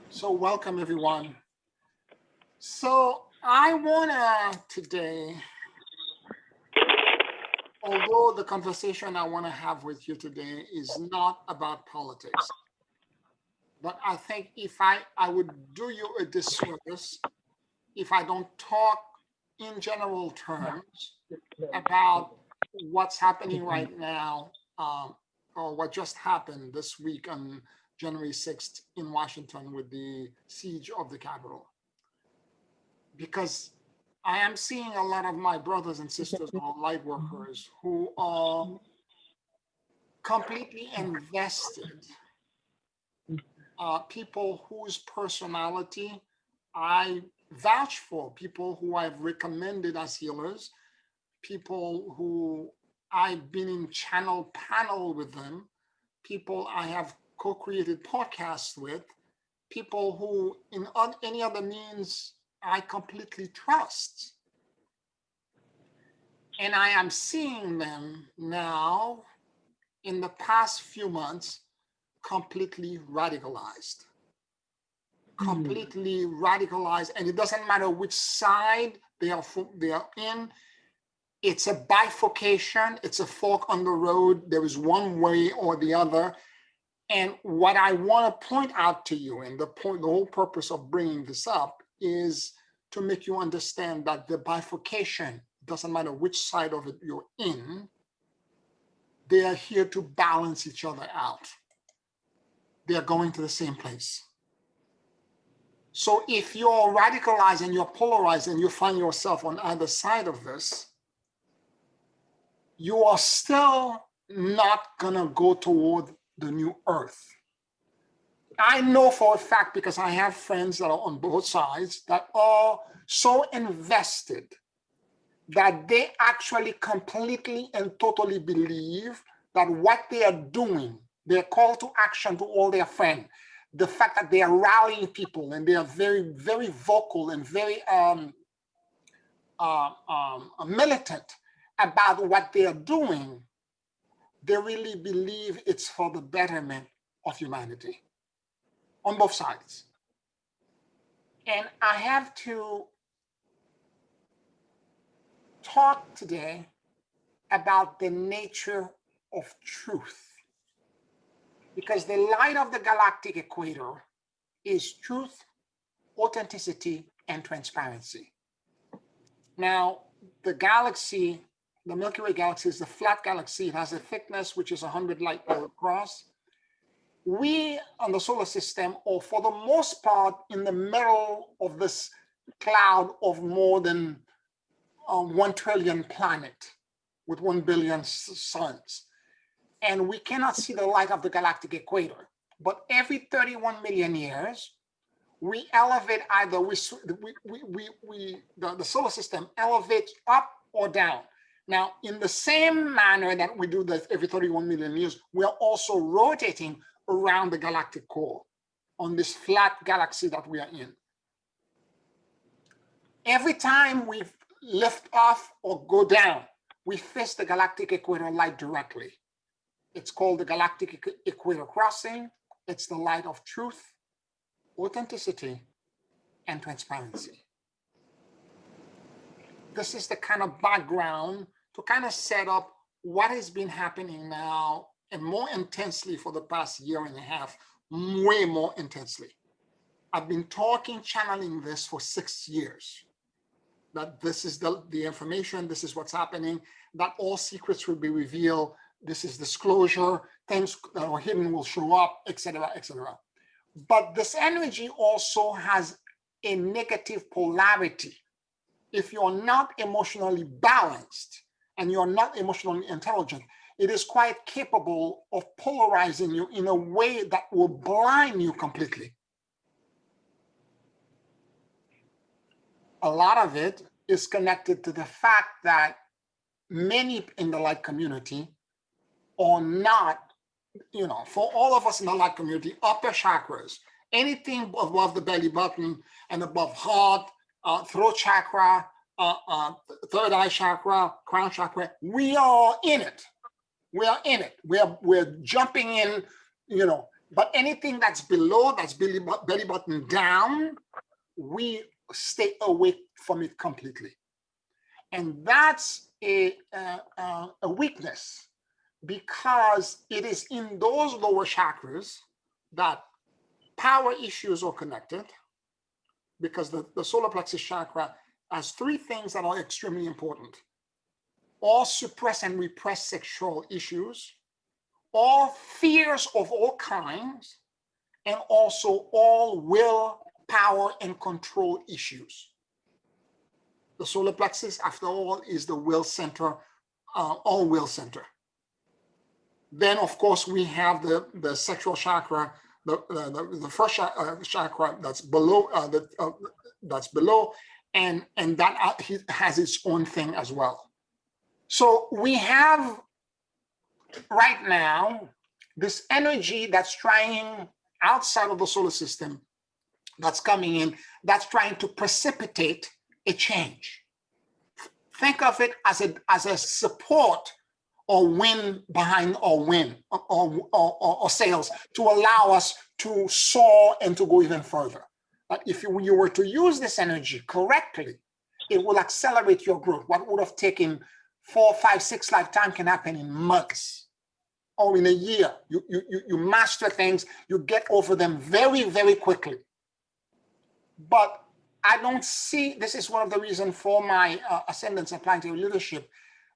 So welcome everyone. So I wanna today, although the conversation I wanna have with you today is not about politics, but I think if I would do you a disservice if I don't talk in general terms about what's happening right now, or what just happened this week on January 6th in Washington with the siege of the Capitol. Because I am seeing a lot of my brothers and sisters who are light workers who are completely invested, people whose personality I vouch for, people who I've recommended as healers, people who I've been in panel with them, people I have co-created podcasts with, people who in any other means I completely trust. And I am seeing them now in the past few months completely radicalized. Completely radicalized, and it doesn't matter which side they are in. It's a bifurcation, it's a fork on the road. There is one way or the other. And what I want to point out to you, and the whole purpose of bringing this up is to make you understand that the bifurcation doesn't matter which side of it you're in, they are here to balance each other out. They are going to the same place. So if you're radicalized and you're polarized and you find yourself on either side of this, you are still not gonna go toward the new earth. I know for a fact, because I have friends that are on both sides that are so invested that they actually completely and totally believe that what they are doing, their call to action to all their friends, the fact that they are rallying people and they are very, very vocal and very militant about what they are doing, they really believe it's for the betterment of humanity on both sides. And I have to talk today about the nature of truth, because the light of the galactic equator is truth, authenticity, and transparency. Now, the galaxy, the Milky Way galaxy, is a flat galaxy. It has a thickness which is 100 light years across. We on the solar system are, for the most part, in the middle of this cloud of more than 1 trillion planet with 1 billion suns. And we cannot see the light of the galactic equator. But every 31 million years, we elevate either, the solar system elevates up or down. Now, in the same manner that we do that every 31 million years, we are also rotating around the galactic core on this flat galaxy that we are in. Every time we lift off or go down, we face the galactic equator light directly. It's called the galactic equator crossing. It's the light of truth, authenticity, and transparency. This is the kind of background to kind of set up what has been happening now, and more intensely for the past year and a half, way more intensely. I've been channeling this for 6 years, that this is the information, this is what's happening, that all secrets will be revealed, this is disclosure, things that are hidden will show up, etc., etc. But this energy also has a negative polarity. If you're not emotionally balanced and you're not emotionally intelligent, it is quite capable of polarizing you in a way that will blind you completely. A lot of it is connected to the fact that many in the light community are not, for all of us in the light community, upper chakras, anything above the belly button and above heart, throat chakra, third eye chakra, crown chakra, we are in it. We are in it. We're jumping in, but anything that's below, that's belly button down, we stay away from it completely. And that's a weakness, because it is in those lower chakras that power issues are connected, because the solar plexus chakra has three things that are extremely important: all suppressed and repressed sexual issues, all fears of all kinds, and also all will, power, and control issues. The solar plexus, after all, is the will center, all will center. Then, of course, we have the sexual chakra, the first chakra that's below, and that has its own thing as well. So we have right now this energy that's trying outside of the solar system, that's coming in, that's trying to precipitate a change. Think of it as a support or wind behind or wind or sails to allow us to soar and to go even further. But if you were to use this energy correctly, it will accelerate your growth. What would have taken 4, 5, 6 lifetimes can happen in months or in a year. You master things, you get over them very, very quickly. But I don't see, this is one of the reasons for my Ascendance and Planetary Leadership.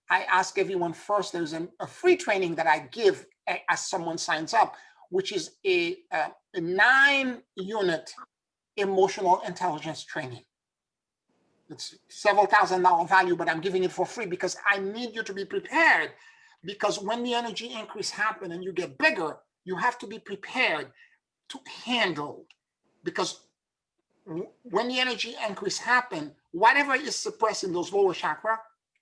I ask everyone first, there's a free training that I give as someone signs up, which is a 9-unit emotional intelligence training. It's several $1,000 value, but I'm giving it for free because I need you to be prepared. Because when the energy increase happens and you get bigger, you have to be prepared to handle. Because when the energy increase happens, whatever is suppressed in those lower chakra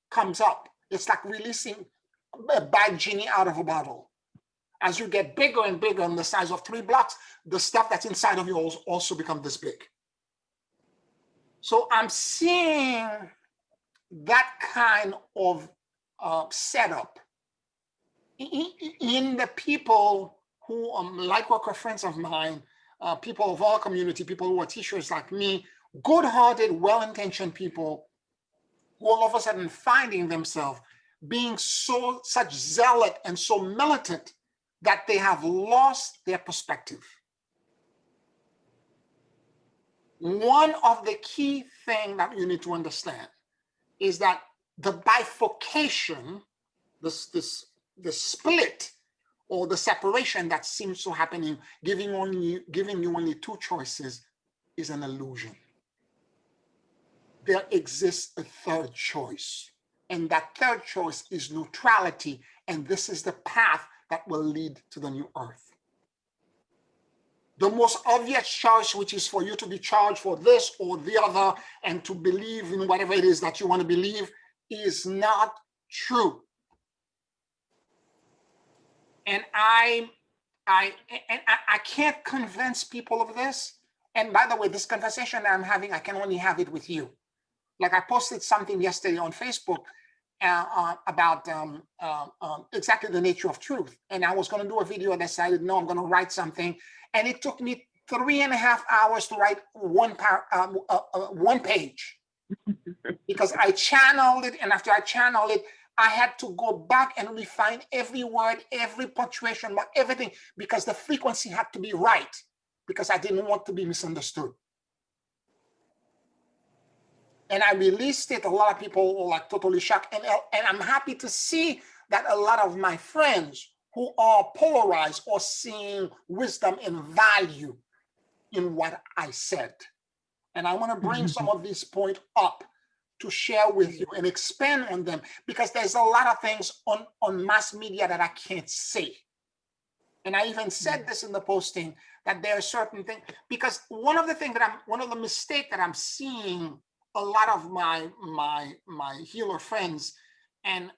comes up. It's like releasing a bad genie out of a bottle. As you get bigger and bigger in the size of 3 blocks, the stuff that's inside of you also becomes this big. So I'm seeing that kind of setup in the people who are light worker friends of mine, people of our community, people who are teachers like me, good-hearted, well-intentioned people who all of a sudden finding themselves being such zealot and so militant that they have lost their perspective. One of the key things that you need to understand is that the bifurcation, the split or the separation that seems to happen, giving you only 2 choices, is an illusion. There exists a 3rd choice, and that 3rd choice is neutrality, and this is the path that will lead to the new earth. The most obvious choice, which is for you to be charged for this or the other and to believe in whatever it is that you want to believe, is not true. And I can't convince people of this. And by the way, this conversation that I'm having, I can only have it with you. Like I posted something yesterday on Facebook about exactly the nature of truth. And I was going to do a video and I decided, no, I'm going to write something. And it took me 3.5 hours to write one page because I channeled it. And after I channeled it, I had to go back and refine every word, every punctuation, everything, because the frequency had to be right, because I didn't want to be misunderstood. And I released it. A lot of people were like totally shocked. And I'm happy to see that a lot of my friends who are polarized are seeing wisdom and value in what I said. And I want to bring some of these points up to share with you and expand on them, because there's a lot of things on mass media that I can't say. And I even said this in the posting, that there are certain things, because one of the mistakes that I'm seeing a lot of my healer friends and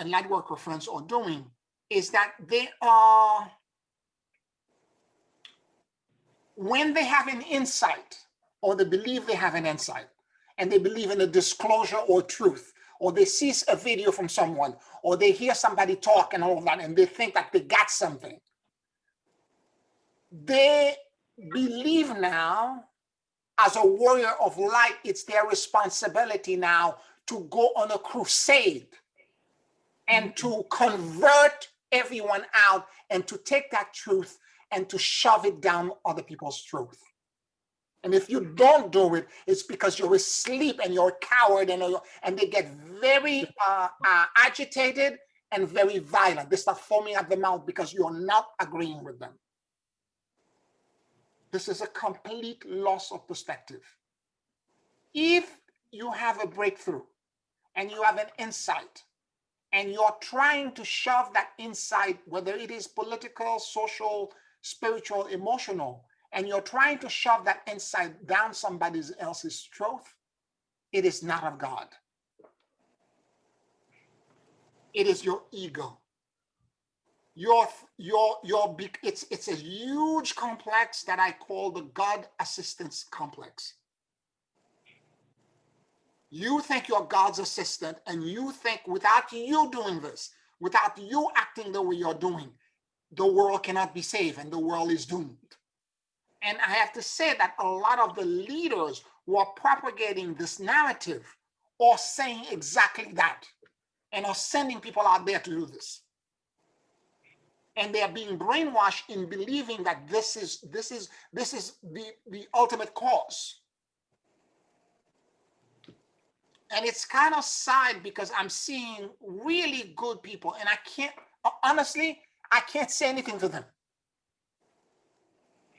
light worker friends are doing is that they are, when they have an insight, or they believe they have an insight, and they believe in a disclosure or truth, or they see a video from someone, or they hear somebody talk and all of that, and they think that they got something, They believe now, as a warrior of light, it's their responsibility now to go on a crusade and to convert everyone out and to take that truth and to shove it down other people's throat. And if you don't do it, it's because you're asleep and you're a coward, and they get very agitated and very violent. They start foaming at the mouth because you're not agreeing with them. This is a complete loss of perspective. If you have a breakthrough and you have an insight and you're trying to shove that insight, whether it is political, social, spiritual, emotional, and you're trying to shove that insight down somebody else's throat, it is not of God. It is your ego. It's a huge complex that I call the God assistance complex. You think you're God's assistant, and you think without you doing this, without you acting the way you're doing, the world cannot be saved and the world is doomed. And I have to say that a lot of the leaders who are propagating this narrative are saying exactly that and are sending people out there to do this. And they are being brainwashed in believing that this is the ultimate cause. And it's kind of sad because I'm seeing really good people, and honestly, I can't say anything to them.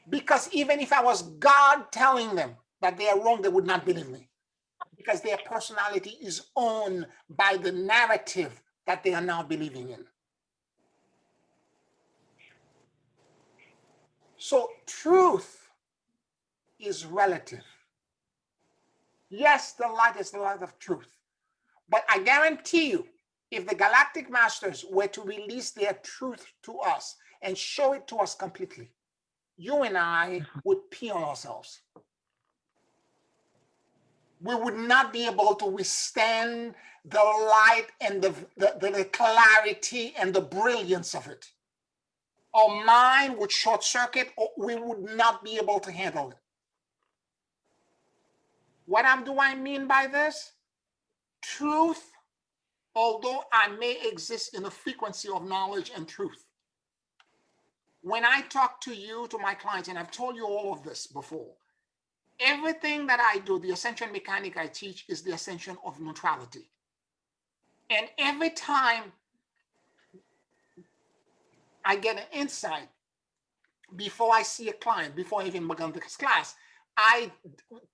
Because even if I was God telling them that they are wrong, they would not believe me. Because their personality is owned by the narrative that they are now believing in. So truth is relative. Yes, the light is the light of truth. But I guarantee you, if the Galactic Masters were to release their truth to us and show it to us completely, you and I would pee on ourselves. We would not be able to withstand the light and the clarity and the brilliance of it. Our mind would short circuit, or we would not be able to handle it. What do I mean by this? Truth, although I may exist in a frequency of knowledge and truth, when I talk to you, to my clients, and I've told you all of this before, everything that I do, the ascension mechanic I teach is the ascension of neutrality. And every time I get an insight, before I see a client, before I even begin this class,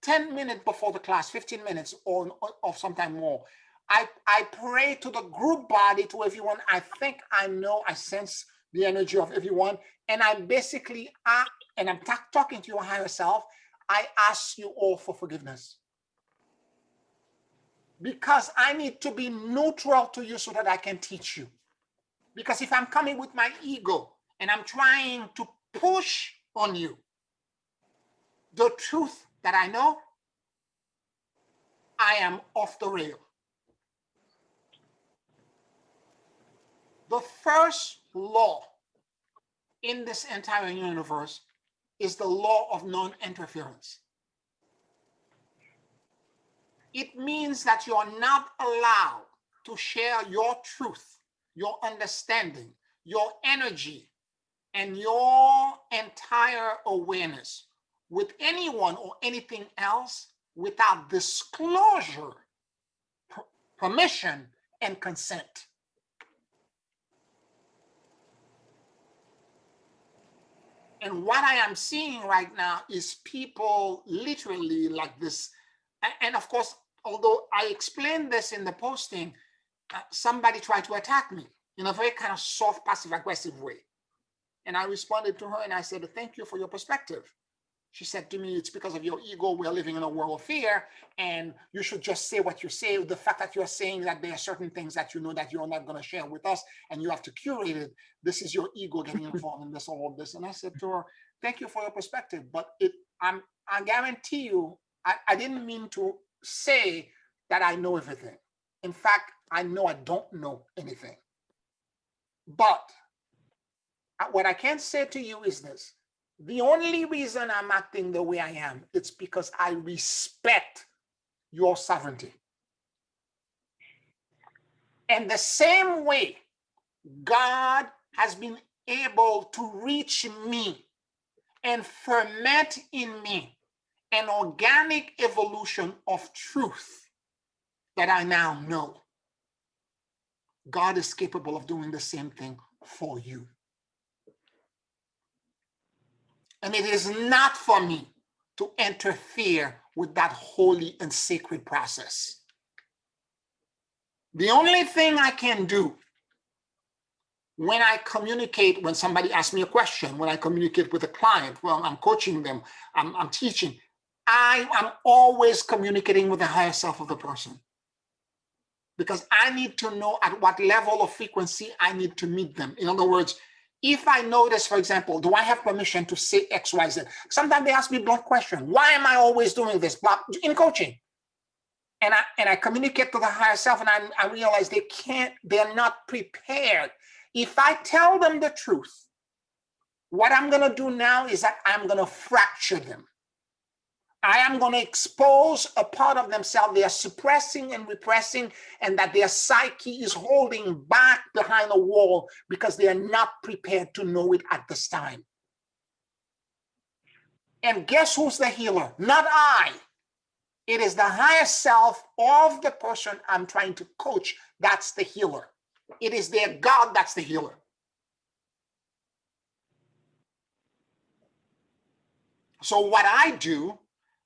10 minutes before the class, 15 minutes or sometime more, I pray to the group body, to everyone. I think I know, I sense the energy of everyone. And I basically, and I'm talking to your higher self, I ask you all for forgiveness. Because I need to be neutral to you so that I can teach you. Because if I'm coming with my ego and I'm trying to push on you the truth that I know, I am off the rail. The first law in this entire universe is the law of non-interference. It means that you are not allowed to share your truth, your understanding, your energy, and your entire awareness with anyone or anything else without disclosure, permission, and consent. And what I am seeing right now is people literally like this. And of course, although I explained this in the posting, somebody tried to attack me in a very kind of soft, passive-aggressive way. And I responded to her and I said, thank you for your perspective. She said to me, it's because of your ego. We're living in a world of fear, and you should just say what you say. The fact that you're saying that there are certain things that you know that you're not going to share with us, and you have to curate it, this is your ego getting involved in this, all of this. And I said to her, thank you for your perspective, but I guarantee you, I didn't mean to say that I know everything. In fact, I know I don't know anything. But what I can say to you is this. The only reason I'm acting the way I am, it's because I respect your sovereignty. And the same way God has been able to reach me and ferment in me an organic evolution of truth that I now know, God is capable of doing the same thing for you. And it is not for me to interfere with that holy and sacred process. The only thing I can do when I communicate, when somebody asks me a question, when I communicate with a client, well, I'm coaching them, I'm teaching, I am always communicating with the higher self of the person. Because I need to know at what level of frequency I need to meet them. In other words, if I notice, for example, do I have permission to say X, Y, Z? Sometimes they ask me blunt question. Why am I always doing this? In coaching. And I communicate to the higher self, and I realize they're not prepared. If I tell them the truth, what I'm going to do now is that I'm going to fracture them. I am going to expose a part of themselves they are suppressing and repressing, and that their psyche is holding back behind a wall because they are not prepared to know it at this time. And guess who's the healer? Not I. It is the higher self of the person I'm trying to coach. That's the healer. It is their God that's the healer. So what I do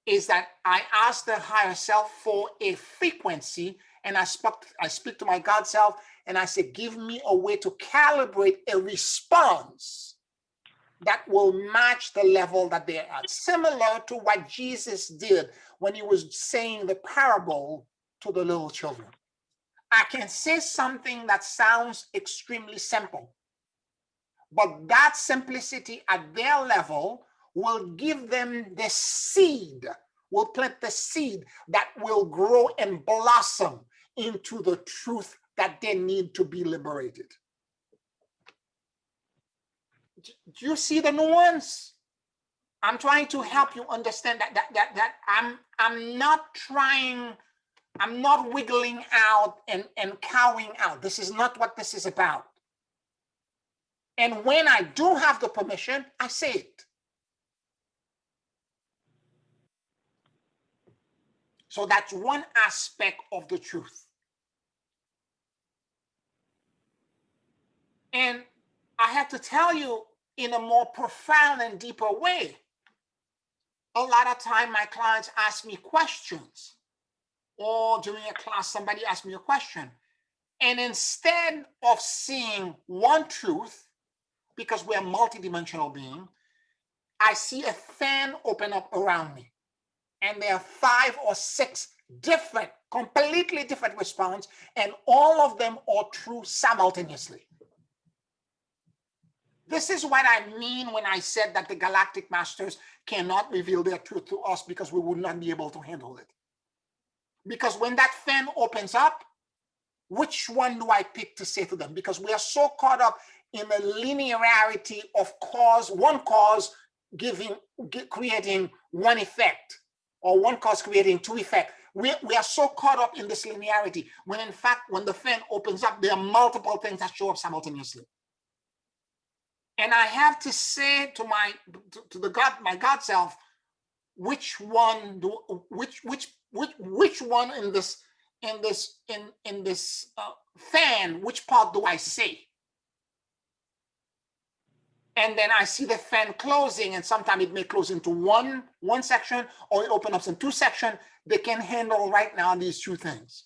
is that I ask the higher self for a frequency, and I speak to my God self, and I say, give me a way to calibrate a response that will match the level that they're at. Similar to what Jesus did when he was saying the parable to the little children. I can say something that sounds extremely simple, but that simplicity at their level will give them the seed, will plant the seed that will grow and blossom into the truth that they need to be liberated. Do you see the nuance? I'm trying to help you understand that I'm not wiggling out and cowing out. This is not what this is about. And when I do have the permission, I say it. So that's one aspect of the truth. And I have to tell you, in a more profound and deeper way, a lot of time my clients ask me questions, or during a class, somebody asked me a question. And instead of seeing one truth, because we're multidimensional beings, I see a fan open up around me. And there are 5 or 6 different, completely different responses, and all of them are true simultaneously. This is what I mean when I said that the galactic masters cannot reveal their truth to us because we would not be able to handle it. Because when that fan opens up, which one do I pick to say to them? Because we are so caught up in the linearity of cause, one cause creating one effect, or one cause creating 2 effects. We are so caught up in this linearity, when in fact, when the fan opens up, there are multiple things that show up simultaneously. And I have to say to my God self, which one in this fan, which part do I say? And then I see the fan closing, and sometimes it may close into one section, or it opens up in 2 sections. They can handle right now these 2 things.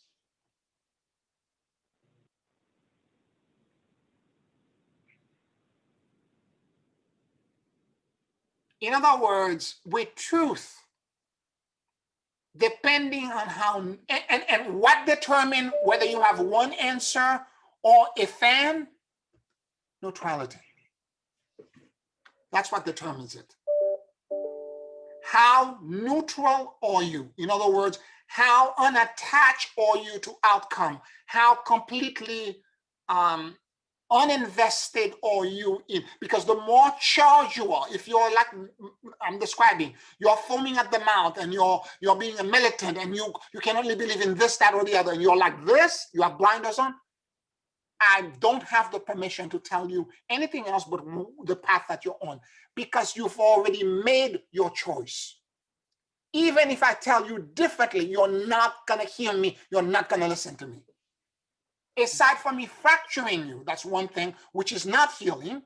In other words, with truth, depending on how, and what determines whether you have one answer or a fan? Neutrality. That's what determines it. How neutral are you? In other words, how unattached are you to outcome? How completely uninvested are you in? Because the more charged you are, if you're like I'm describing, you're foaming at the mouth and you're being a militant and you can only believe in this, that, or the other, and you're like this, you have blinders on. I don't have the permission to tell you anything else but the path that you're on, because you've already made your choice. Even if I tell you differently, you're not gonna hear me, you're not gonna listen to me. Aside from me fracturing you, that's one thing, which is not healing,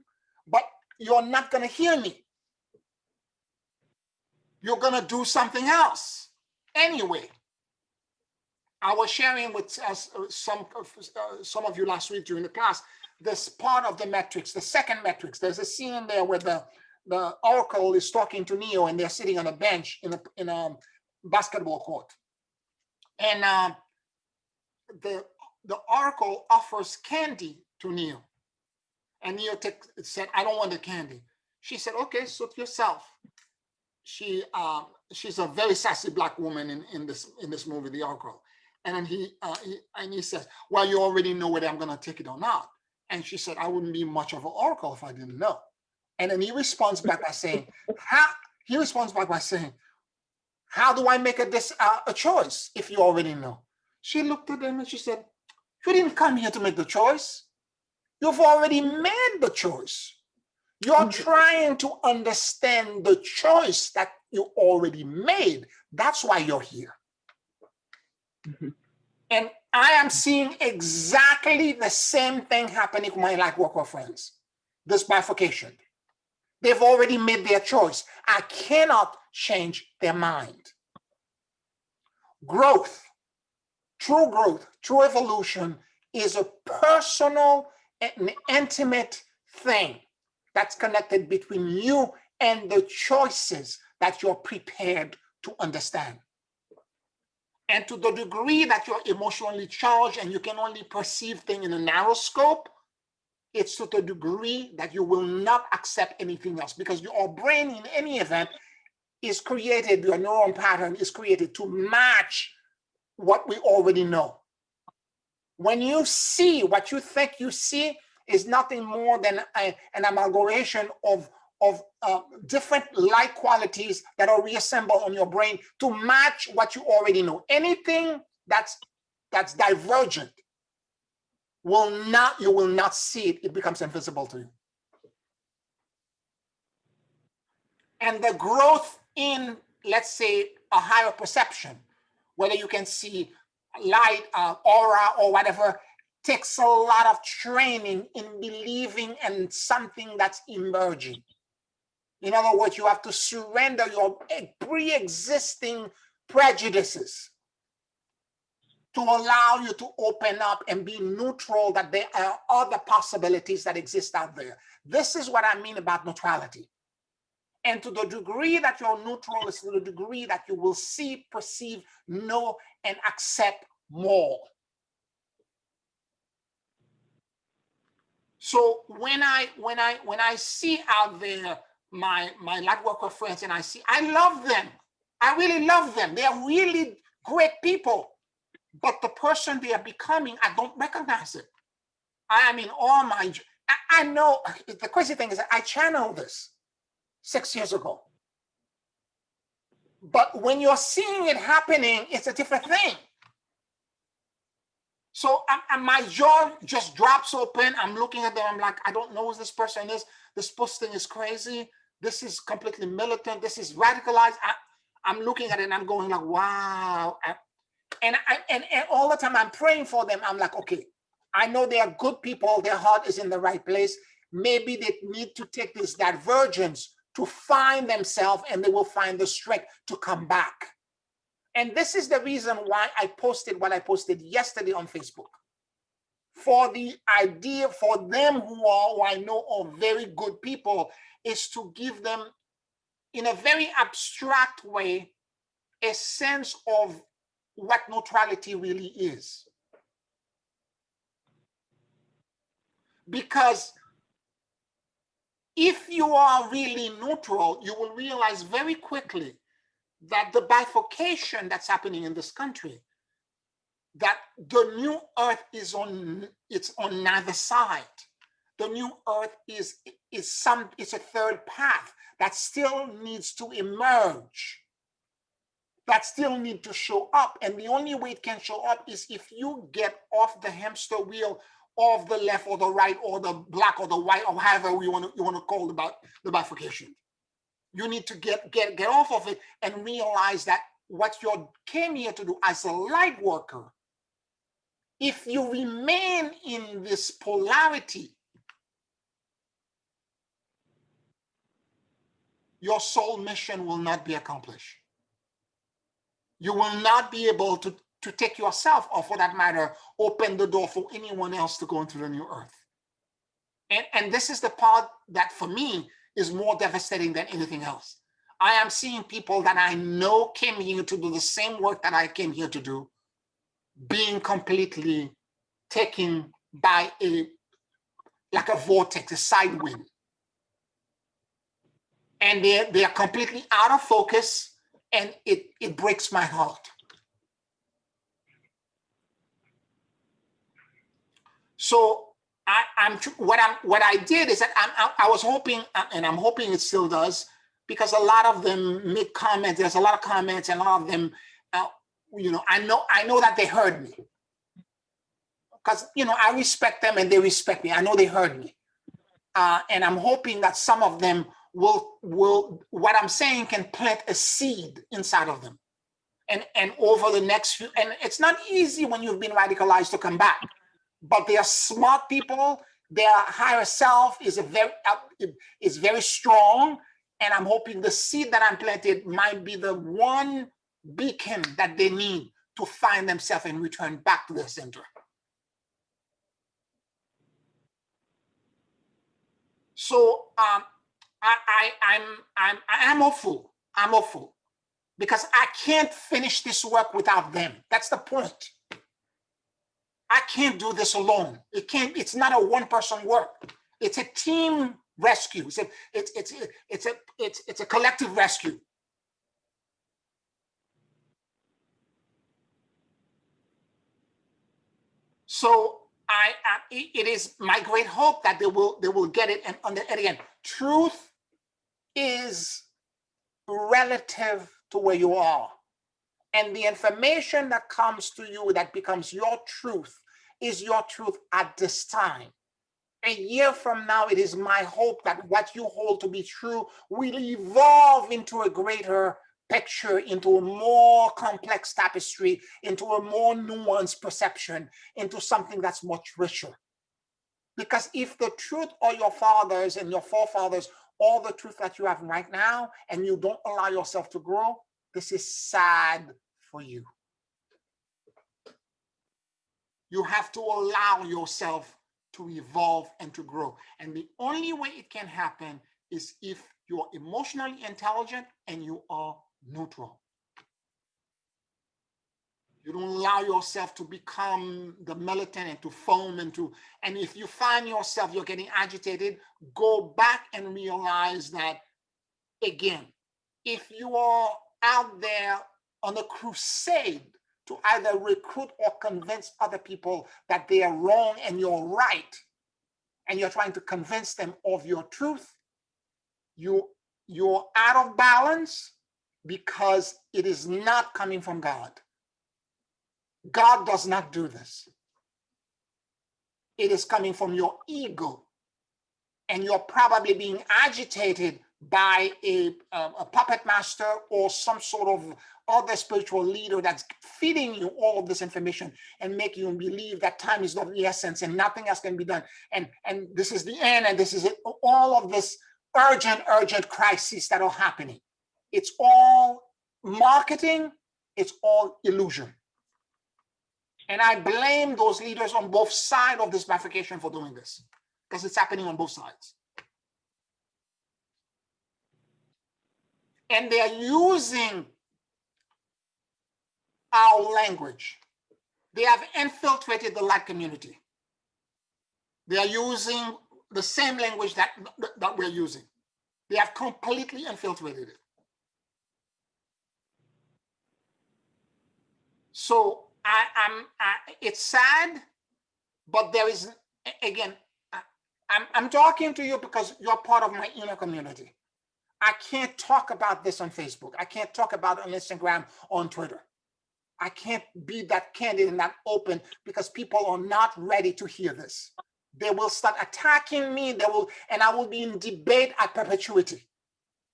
but you're not gonna hear me. You're gonna do something else anyway. I was sharing with some of you last week during the class, this part of the metrics, the second metrics. There's a scene there where the oracle is talking to Neo and they're sitting on a bench in a basketball court. And the oracle offers candy to Neo. And Neo said, I don't want the candy. She said, okay, suit yourself. She's a very sassy black woman in this movie, The Oracle. And then he says, well, you already know whether I'm going to take it or not. And she said, I wouldn't be much of an oracle if I didn't know. And then he responds back by saying, how do I make a choice if you already know? She looked at him and she said, you didn't come here to make the choice. You've already made the choice. You're trying to understand the choice that you already made. That's why you're here. Mm-hmm. And I am seeing exactly the same thing happening with my light worker friends. This bifurcation. They've already made their choice. I cannot change their mind. Growth, true evolution is a personal and intimate thing that's connected between you and the choices that you're prepared to understand. And to the degree that you're emotionally charged and you can only perceive things in a narrow scope, it's to the degree that you will not accept anything else, because your brain in any event is created, your neuron pattern is created to match what we already know. When you see what you think you see is nothing more than an amalgamation of different light qualities that are reassembled on your brain to match what you already know. Anything that's divergent you will not see it. It becomes invisible to you. And the growth in, let's say, a higher perception, whether you can see light, aura, or whatever, takes a lot of training in believing in something that's emerging. In other words, you have to surrender your pre-existing prejudices to allow you to open up and be neutral, that there are other possibilities that exist out there. This is what I mean about neutrality. And to the degree that you're neutral is to the degree that you will see, perceive, know, and accept more. So when I see out there my light worker friends, and I love them. I really love them. They're really great people. But the person they are becoming, I don't recognize it. I mean, I know, the crazy thing is that I channeled this 6 years ago. But when you're seeing it happening, it's a different thing. So my jaw just drops open. I'm looking at them. I'm like, I don't know who this person is. This posting is crazy. This is completely militant. This is radicalized. I'm looking at it and I'm going like, wow. And all the time I'm praying for them. I'm like, okay, I know they are good people. Their heart is in the right place. Maybe they need to take this divergence to find themselves, and they will find the strength to come back. And this is the reason why I posted what I posted yesterday on Facebook. For the idea, for them who I know are very good people, is to give them, in a very abstract way, a sense of what neutrality really is. Because if you are really neutral, you will realize very quickly that the bifurcation that's happening in this country, that the new earth is on neither side. The new earth is it's a third path that still needs to emerge, that still need to show up. And the only way it can show up is if you get off the hamster wheel of the left or the right or the black or the white or however you want to call the bifurcation. You need to get off of it and realize that what you came here to do as a light worker, if you remain in this polarity, your soul mission will not be accomplished. You will not be able to take yourself, or for that matter, open the door for anyone else to go into the new earth. And this is the part that for me is more devastating than anything else. I am seeing people that I know came here to do the same work that I came here to do, being completely taken by like a vortex, a side wind. And they are completely out of focus, and it breaks my heart. So what I did is that I was hoping, and I'm hoping it still does, because a lot of them make comments. There's a lot of comments, and a lot of them, I know that they heard me, because I respect them and they respect me. I know they heard me, and I'm hoping that some of them will what I'm saying can plant a seed inside of them, and over the next few. And it's not easy when you've been radicalized to come back, but they are smart people. Their higher self is very strong, and I'm hoping the seed that I'm planted might be the one beacon that they need to find themselves and return back to their center. So I'm hopeful. I'm hopeful because I can't finish this work without them. That's the point. I can't do this alone. It's not a one-person work. It's a team rescue. It's a collective rescue. So it is my great hope that they will get it. And again, truth is relative to where you are. And the information that comes to you that becomes your truth is your truth at this time. A year from now, it is my hope that what you hold to be true will evolve into a greater picture, into a more complex tapestry, into a more nuanced perception, into something that's much richer. Because if the truth are your fathers and your forefathers, all the truth that you have right now, and you don't allow yourself to grow, this is sad for you. You have to allow yourself to evolve and to grow. And the only way it can happen is if you're emotionally intelligent and you are neutral. You don't allow yourself to become the militant and to foam and if you find yourself, you're getting agitated, go back and realize that, again, if you are out there on a crusade to either recruit or convince other people that they are wrong and you're right, and you're trying to convince them of your truth, you're out of balance because it is not coming from God. God does not do this. It is coming from your ego, and you're probably being agitated by a puppet master or some sort of other spiritual leader that's feeding you all of this information and making you believe that time is of the essence and nothing else can be done. And this is the end, and this is it. All of this urgent crises that are happening. It's all marketing. It's all illusion. And I blame those leaders on both sides of this bifurcation for doing this, because it's happening on both sides. And they're using our language. They have infiltrated the light community. They are using the same language that we're using. They have completely infiltrated it. So it's sad, but there is, again, I'm talking to you because you're part of my inner community. I can't talk about this on Facebook. I can't talk about it on Instagram, on Twitter. I can't be that candid and that open because people are not ready to hear this. They will start attacking me. And I will be in debate at perpetuity.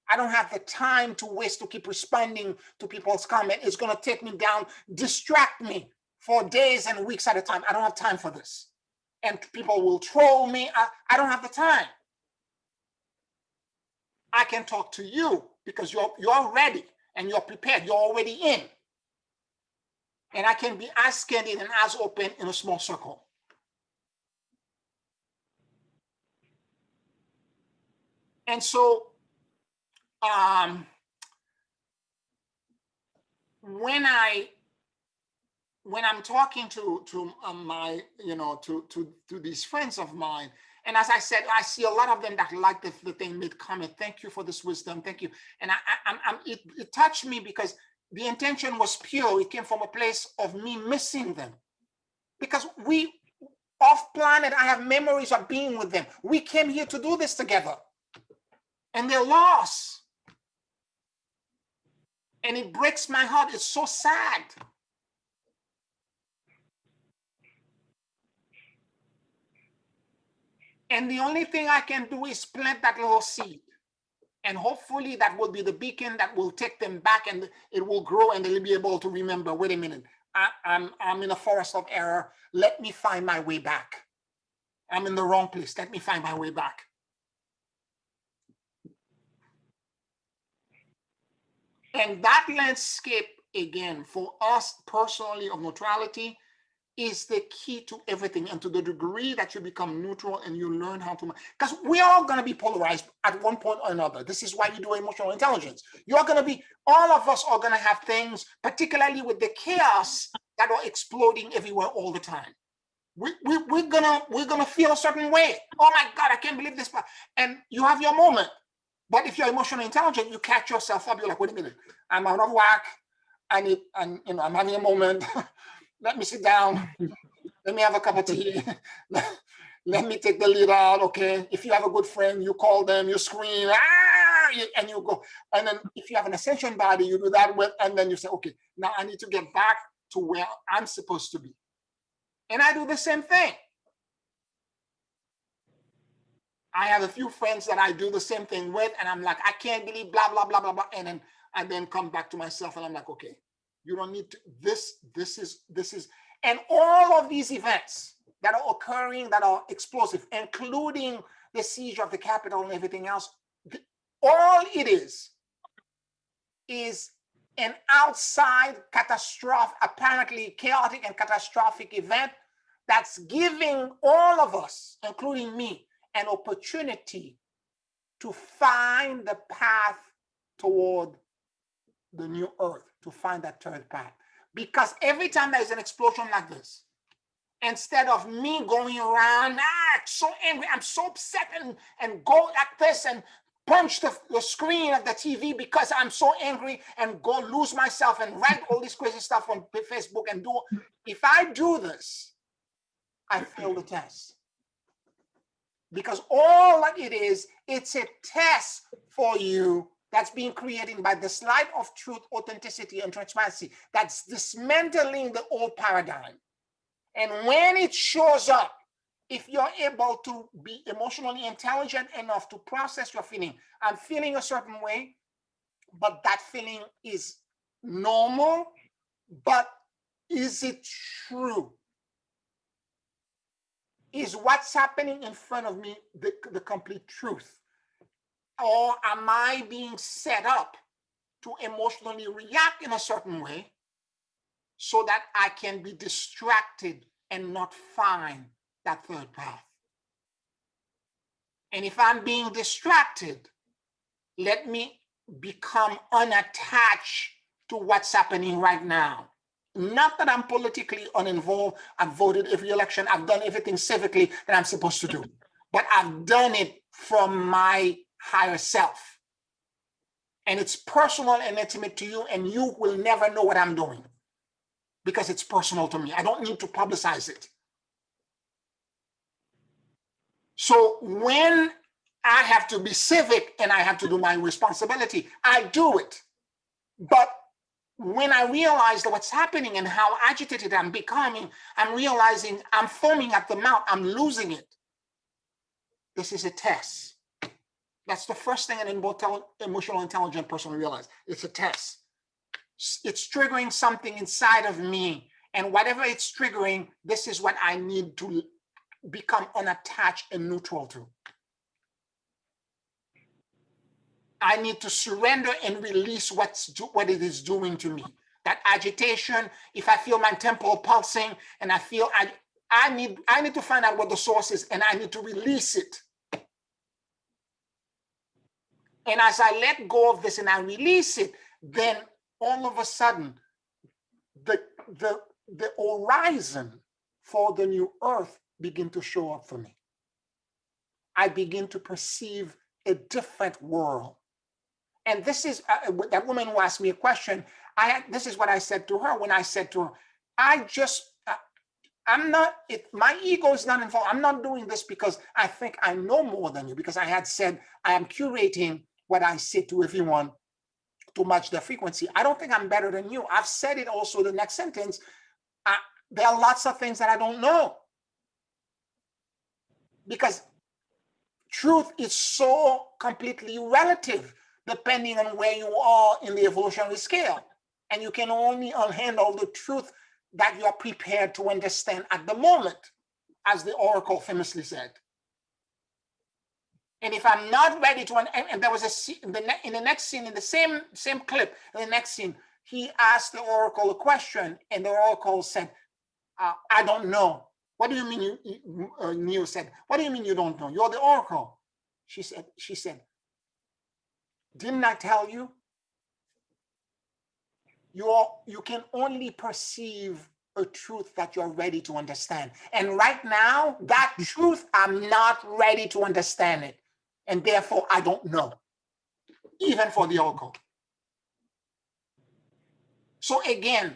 I don't have the time to waste to keep responding to people's comments. It's going to take me down, distract me for days and weeks at a time. I don't have time for this. And people will troll me. I don't have the time. I can talk to you because you're ready and you're prepared. You're already in. And I can be as candid and as open in a small circle. And so when I'm talking to my, to these friends of mine, and as I said, I see a lot of them that like the thing, made comment, thank you for this wisdom, thank you. And it touched me because the intention was pure. It came from a place of me missing them. Because we, off planet, I have memories of being with them. We came here to do this together. And they're lost. And it breaks my heart. It's so sad. And the only thing I can do is plant that little seed. And hopefully that will be the beacon that will take them back and it will grow and they'll be able to remember, wait a minute, I'm in a forest of error. Let me find my way back. I'm in the wrong place. Let me find my way back. And that landscape, again, for us personally of neutrality, is the key to everything. And to the degree that you become neutral and you learn how to, because we're all going to be polarized at one point or another. This is why you do emotional intelligence. You're going to be, all of us are going to have things, particularly with the chaos that are exploding everywhere all the time. We're gonna feel a certain way. Oh my God, I can't believe this. And you have your moment. But if you're emotionally intelligent, you catch yourself up. You're like, wait a minute, I'm out of whack. I'm having a moment. Let me sit down. Let me have a cup of tea. Let me take the lead out. Okay. If you have a good friend, you call them, you scream, and you go. And then if you have an ascension body, you do that with, and then you say, okay, now I need to get back to where I'm supposed to be. And I do the same thing. I have a few friends that I do the same thing with, and I'm like, I can't believe blah, blah, blah, blah, blah. And then I then come back to myself and I'm like, okay, you don't need to, this is, and all of these events that are occurring that are explosive, including the siege of the Capitol and everything else, all it is an outside catastrophe, apparently chaotic and catastrophic event that's giving all of us, including me, an opportunity to find the path toward the new earth, to find that third path. Because every time there's an explosion like this, instead of me going around, so angry, I'm so upset, and go like this and punch the screen of the TV because I'm so angry and go lose myself and write all this crazy stuff on Facebook and do, if I do this, I fail the test. Because all that it is, it's a test for you that's being created by this light of truth, authenticity, and transparency that's dismantling the old paradigm. And when it shows up, if you're able to be emotionally intelligent enough to process your feeling, I'm feeling a certain way, but that feeling is normal, but is it true? Is what's happening in front of me the complete truth? Or am I being set up to emotionally react in a certain way so that I can be distracted and not find that third path? And if I'm being distracted, let me become unattached to what's happening right now. Not that I'm politically uninvolved. I've voted every election. I've done everything civically that I'm supposed to do. But I've done it from my higher self. And it's personal and intimate to you, and you will never know what I'm doing because it's personal to me. I don't need to publicize it. So when I have to be civic and I have to do my responsibility, I do it. But when I realize what's happening and how agitated I'm becoming, I'm realizing I'm foaming at the mouth, I'm losing it. This is a test. That's the first thing an emotional intelligent person realizes. It's a test. It's triggering something inside of me. And whatever it's triggering, this is what I need to become unattached and neutral to. I need to surrender and release what it is doing to me. That agitation, if I feel my temple pulsing and I feel I need to find out what the source is and I need to release it. And as I let go of this and I release it, then all of a sudden, the horizon for the new earth begin to show up for me. I begin to perceive a different world. And this is that woman who asked me a question. This is what I said to her when I said to her, I'm not, my ego is not involved. I'm not doing this because I think I know more than you, because I had said I am curating what I say to everyone to match their frequency. I don't think I'm better than you. I've said it also the next sentence. There are lots of things that I don't know, because truth is so completely relative depending on where you are in the evolutionary scale. And you can only handle the truth that you are prepared to understand at the moment, as the oracle famously said. And if I'm not ready to, and there was a scene, in the next scene, in the same clip, in the next scene, he asked the oracle a question, and the oracle said, I don't know. What do you mean Neo said, what do you mean you don't know? You're the oracle. She said, didn't I tell you? You can only perceive a truth that you're ready to understand. And right now, that truth, I'm not ready to understand it. And therefore, I don't know, even for the oracle. So again,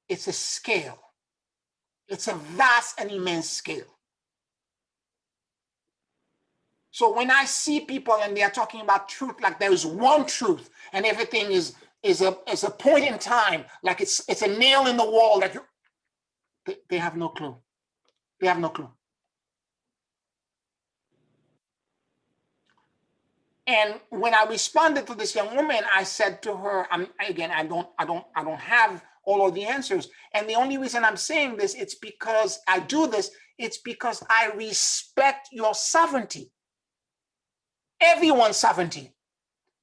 it's a scale. It's a vast and immense scale. So when I see people and they are talking about truth, like there is one truth and everything is a point in time, like it's a nail in the wall that they have no clue. They have no clue. And when I responded to this young woman, I said to her, I don't have all of the answers. And the only reason I'm saying this, it's because I do this. It's because I respect your sovereignty, everyone's sovereignty.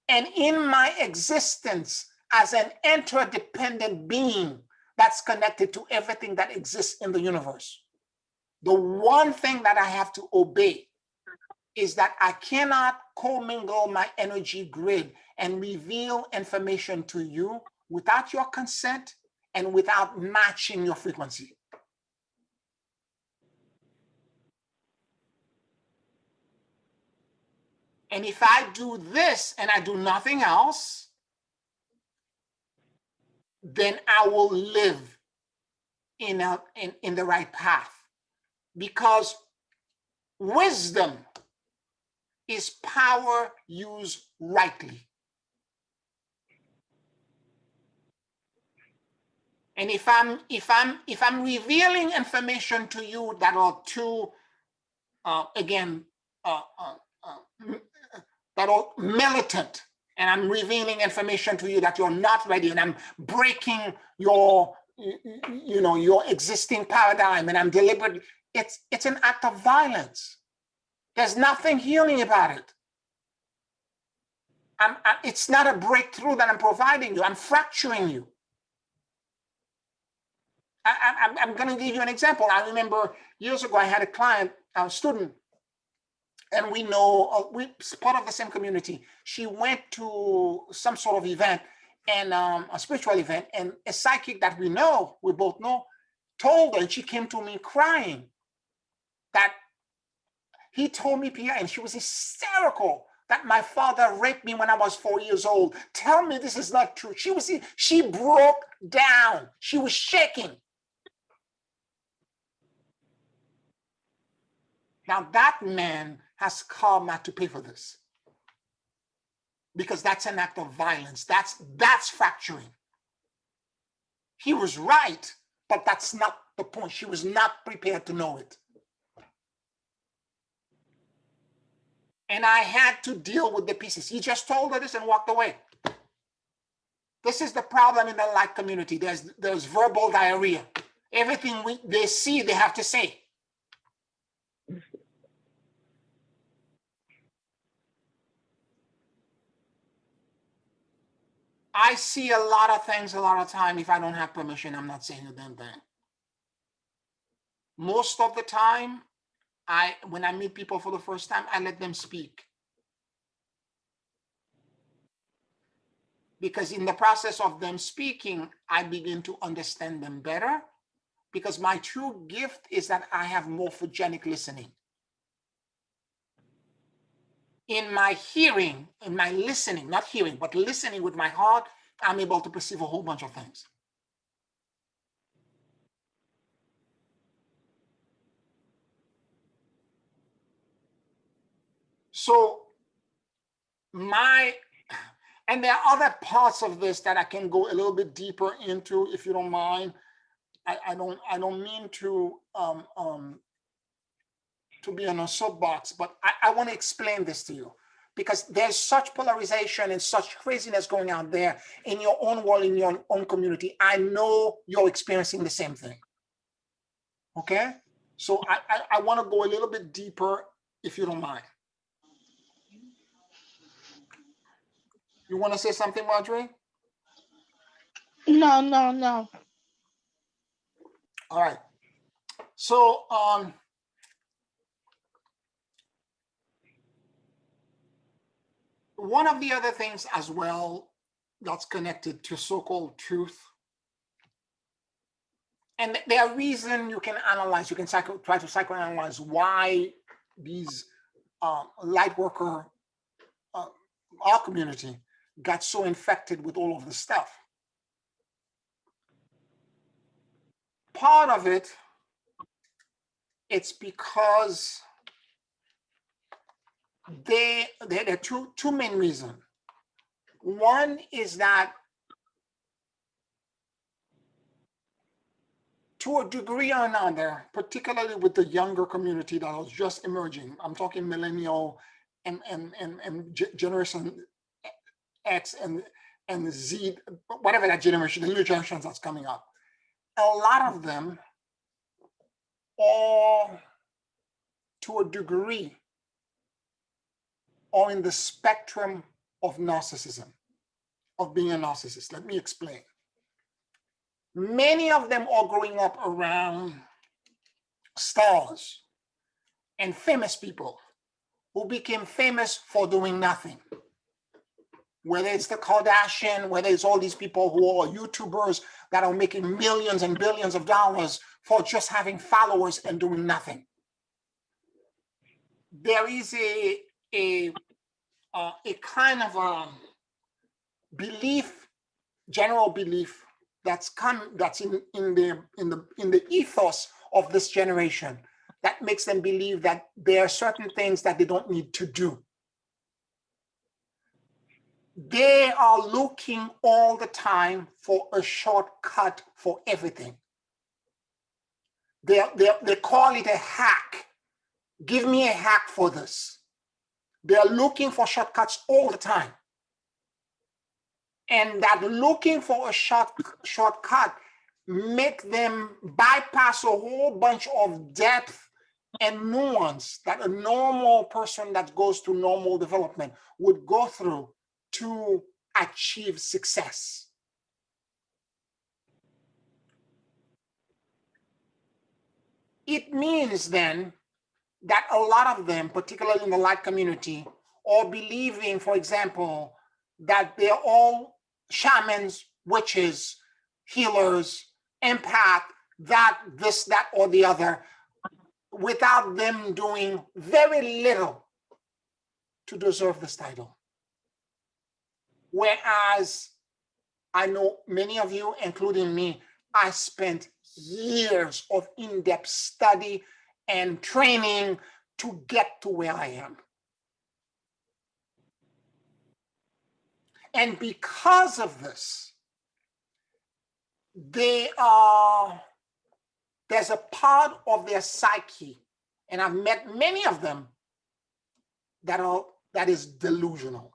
And in my existence as an interdependent being that's connected to everything that exists in the universe, the one thing that I have to obey is that I cannot commingle my energy grid and reveal information to you without your consent and without matching your frequency. And if I do this and I do nothing else, then I will live in the right path, because wisdom is power used rightly. And if I'm revealing information to you that are too that are militant, and I'm revealing information to you that you're not ready, and I'm breaking your existing paradigm, and I'm deliberately, it's an act of violence. There's nothing healing about it. It's not a breakthrough that I'm providing you. I'm fracturing you. I'm going to give you an example. I remember years ago, I had a client, a student, and we know, we're part of the same community. She went to some sort of event, and a spiritual event, and a psychic that we both know, told her, and she came to me crying, that he told me, Pierre, and she was hysterical, that my father raped me when I was 4 years old. Tell me this is not true. She broke down. She was shaking. Now that man has karma to pay for this, because that's an act of violence. That's fracturing. He was right, but that's not the point. She was not prepared to know it. And I had to deal with the pieces. He just told her this and walked away. This is the problem in the light community. There's verbal diarrhea. Everything they see, they have to say. I see a lot of things a lot of time. If I don't have permission, I'm not saying a damn thing. Most of the time, when I meet people for the first time, I let them speak. Because in the process of them speaking, I begin to understand them better. Because my true gift is that I have morphogenic listening. In my hearing, in my listening, not hearing, but listening with my heart, I'm able to perceive a whole bunch of things. So and there are other parts of this that I can go a little bit deeper into, if you don't mind. I don't mean to be on a soapbox, but I want to explain this to you, because there's such polarization and such craziness going out there in your own world, in your own community. I know you're experiencing the same thing. Okay? So I want to go a little bit deeper, if you don't mind. You want to say something, Marjorie? No. All right. So one of the other things as well that's connected to so-called truth, and there are reasons you can analyze, you can try to psychoanalyze why these light worker, our community, got so infected with all of this stuff. Part of it, it's because there are two main reasons. One is that to a degree or another, particularly with the younger community that was just emerging, I'm talking millennial and generation X and Z, whatever that generation, the new generations that's coming up, a lot of them are, to a degree, are in the spectrum of narcissism, of being a narcissist. Let me explain. Many of them are growing up around stars and famous people who became famous for doing nothing. Whether it's the Kardashian, whether it's all these people who are YouTubers that are making millions and billions of dollars for just having followers and doing nothing. There is a kind of a belief, general belief that's in the ethos of this generation, that makes them believe that there are certain things that they don't need to do. They are looking all the time for a shortcut for everything. They call it a hack. Give me a hack for this. They are looking for shortcuts all the time. And that looking for a shortcut make them bypass a whole bunch of depth and nuance that a normal person that goes through normal development would go through to achieve success. It means then that a lot of them, particularly in the light community, are believing, for example, that they're all shamans, witches, healers, empath, that, this, that, or the other, without them doing very little to deserve this title. Whereas I know many of you, including me, I spent years of in-depth study and training to get to where I am. And because of this, there's a part of their psyche, and I've met many of them that is delusional.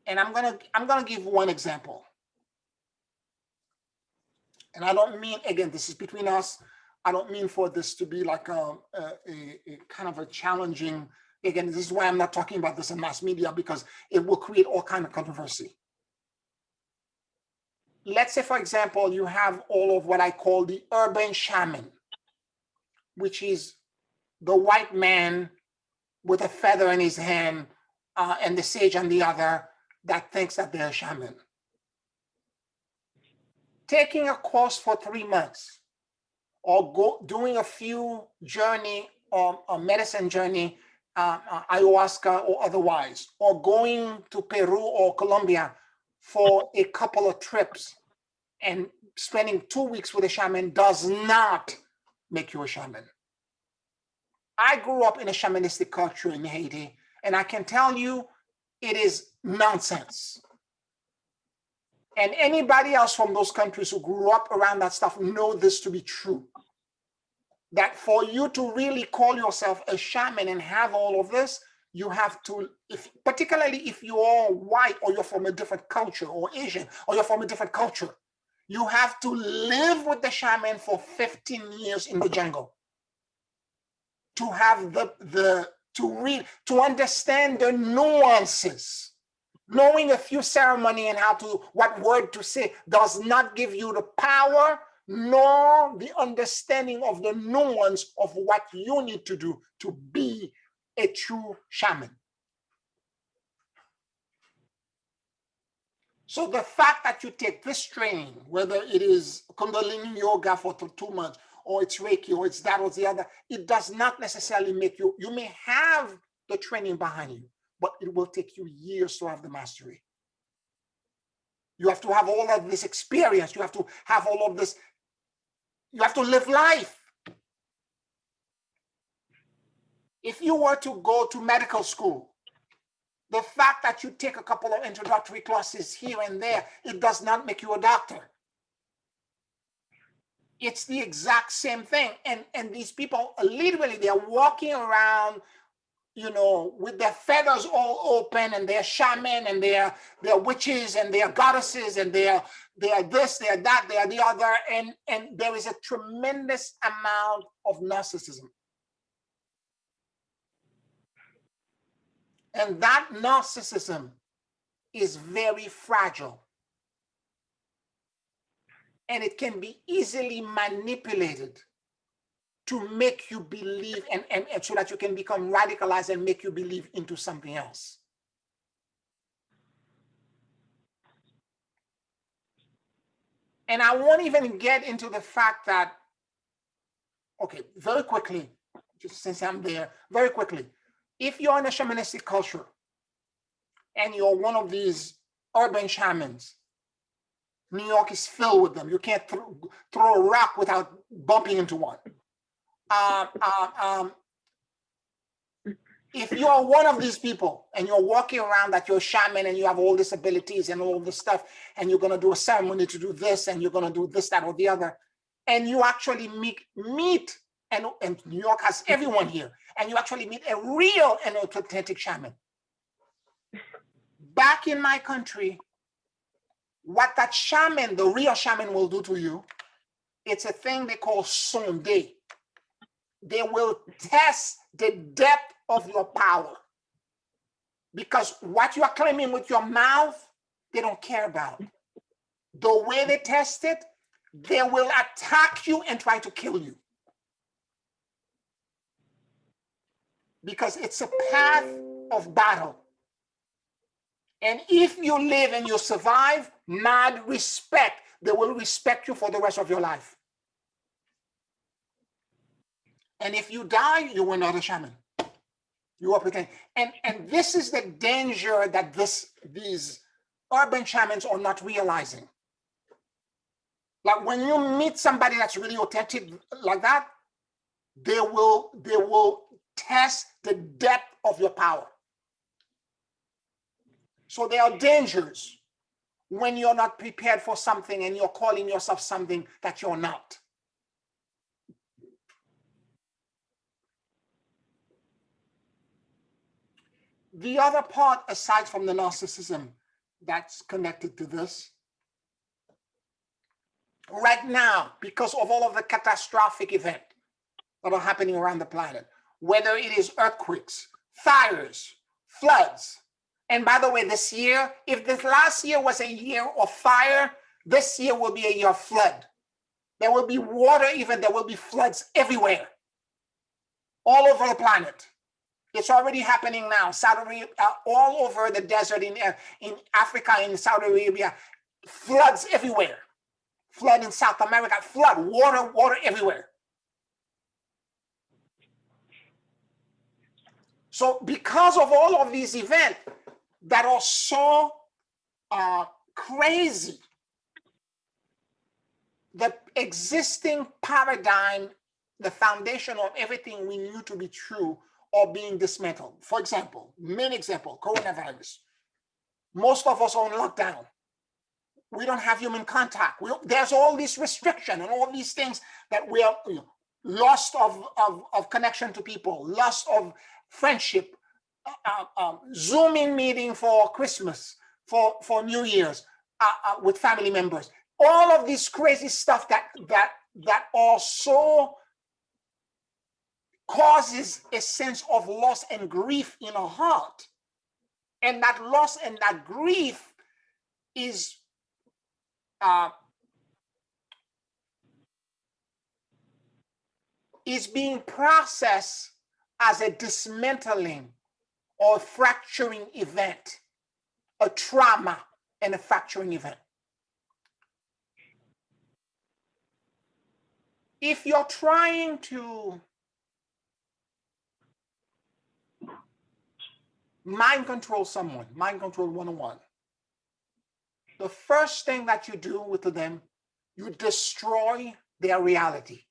And I'm gonna give one example. And I don't mean, again, this is between us. I don't mean for this to be like a kind of a challenging, again, this is why I'm not talking about this in mass media, because it will create all kind of controversy. Let's say, for example, you have all of what I call the urban shaman, which is the white man with a feather in his hand and the sage on the other that thinks that they're a shaman. Taking a course for 3 months or doing a few journey or a medicine journey, ayahuasca or otherwise, or going to Peru or Colombia for a couple of trips and spending 2 weeks with a shaman does not make you a shaman. I grew up in a shamanistic culture in Haiti, and I can tell you it is nonsense. And anybody else from those countries who grew up around that stuff know this to be true. That for you to really call yourself a shaman and have all of this, you have to, particularly if you're white or you're from a different culture, or Asian, or you're from a different culture, you have to live with the shaman for 15 years in the jungle to have to understand the nuances. Knowing a few ceremony and what word to say does not give you the power nor the understanding of the nuance of what you need to do to be a true shaman. So the fact that you take this training, whether it is Kundalini yoga for 2 months, or it's Reiki, or it's that or the other, it does not necessarily make you may have the training behind you, but it will take you years to have the mastery. You have to have all of this experience. You have to have all of this. You have to live life. If you were to go to medical school, the fact that you take a couple of introductory classes here and there, it does not make you a doctor. It's the exact same thing. And these people, literally, they're walking around, with their feathers all open, and they're shaman, and they're witches, and they're goddesses, and they're this, they're that, they're the other, and there is a tremendous amount of narcissism. And that narcissism is very fragile. And it can be easily manipulated to make you believe, and so that you can become radicalized and make you believe into something else. And I won't even get into the fact that, okay, very quickly, just since I'm there, very quickly, if you're in a shamanistic culture and you're one of these urban shamans, New York is filled with them. You can't throw a rock without bumping into one. If you're one of these people and you're walking around that you're a shaman and you have all these abilities and all this stuff, and you're going to do a ceremony to do this, and you're going to do this, that, or the other, and you actually meet and New York has everyone here, and you actually meet a real and authentic shaman. Back in my country, what that shaman, the real shaman, will do to you, it's a thing they call sonde. They will test the depth of your power. Because what you are claiming with your mouth, they don't care about. The way they test it, they will attack you and try to kill you. Because it's a path of battle. And if you live and you survive, mad respect, they will respect you for the rest of your life. And if you die, you were not a shaman. You are pretending. And this is the danger that these urban shamans are not realizing. Like when you meet somebody that's really authentic like that, they will test the depth of your power. So there are dangers when you're not prepared for something and you're calling yourself something that you're not. The other part, aside from the narcissism that's connected to this, right now, because of all of the catastrophic events that are happening around the planet, whether it is earthquakes, fires, floods. And by the way, this year, if this last year was a year of fire, this year will be a year of flood. There will be water, even there will be floods everywhere, all over the planet. It's already happening now. Saudi Arabia, all over the desert in Africa, in Saudi Arabia, floods everywhere. Flood in South America, flood, water everywhere. So because of all of these events that are so crazy, the existing paradigm, the foundation of everything we knew to be true, are being dismantled. For example, main example, coronavirus. Most of us are on lockdown. We don't have human contact. There's all these restrictions and all these things that we are lost of connection to people, lost of friendship, Zooming meeting for Christmas, for New Year's, with family members. All of this crazy stuff that also causes a sense of loss and grief in our heart. And that loss and that grief is being processed as a dismantling or fracturing event, a trauma and a fracturing event. If you're trying to mind control someone, mind control 101, the first thing that you do with them, you destroy their reality,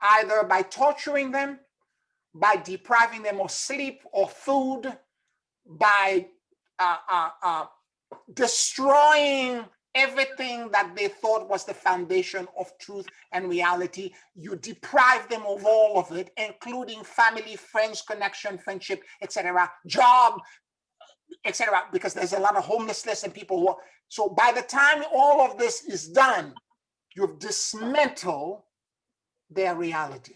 either by torturing them, by depriving them of sleep or food, by destroying everything that they thought was the foundation of truth and reality. You deprive them of all of it, including family, friends, connection, friendship, etc., job, etc., because there's a lot of homelessness and people who are, so by the time all of this is done, you've dismantled their reality.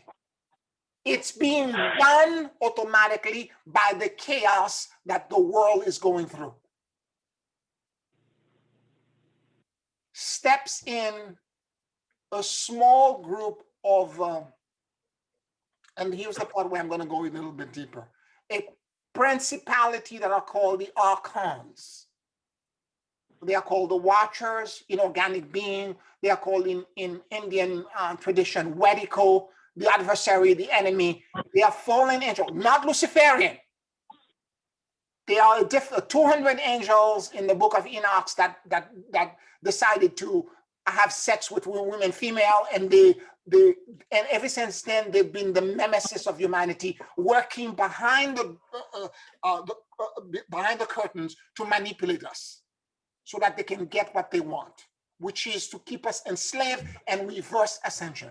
It's being done automatically by the chaos that the world is going through. Steps in a small group of, and here's the part where I'm going to go a little bit deeper, a principality that are called the archons. They are called the watchers, inorganic being. They are called in Indian tradition, Wedico, the adversary, the enemy. They are fallen angels, not Luciferian. They are 200 angels in the book of Enoch that decided to have sex with women, female, and and ever since then they've been the nemesis of humanity, working behind the curtains to manipulate us, so that they can get what they want, which is to keep us enslaved and reverse ascension.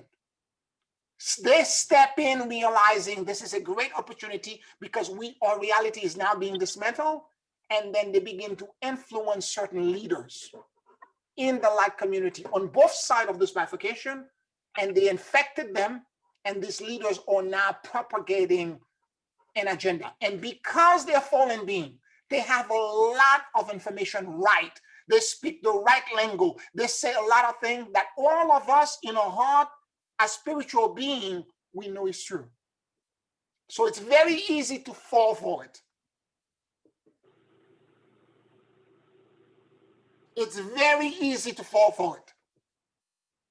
They step in realizing this is a great opportunity because our reality is now being dismantled, and then they begin to influence certain leaders in the light community on both sides of this bifurcation, and they infected them, and these leaders are now propagating an agenda. And because they're fallen beings, they have a lot of information right. They speak the right lingo. They say a lot of things that all of us in our heart, as spiritual being, we know is true. So it's very easy to fall for it. It's very easy to fall for it.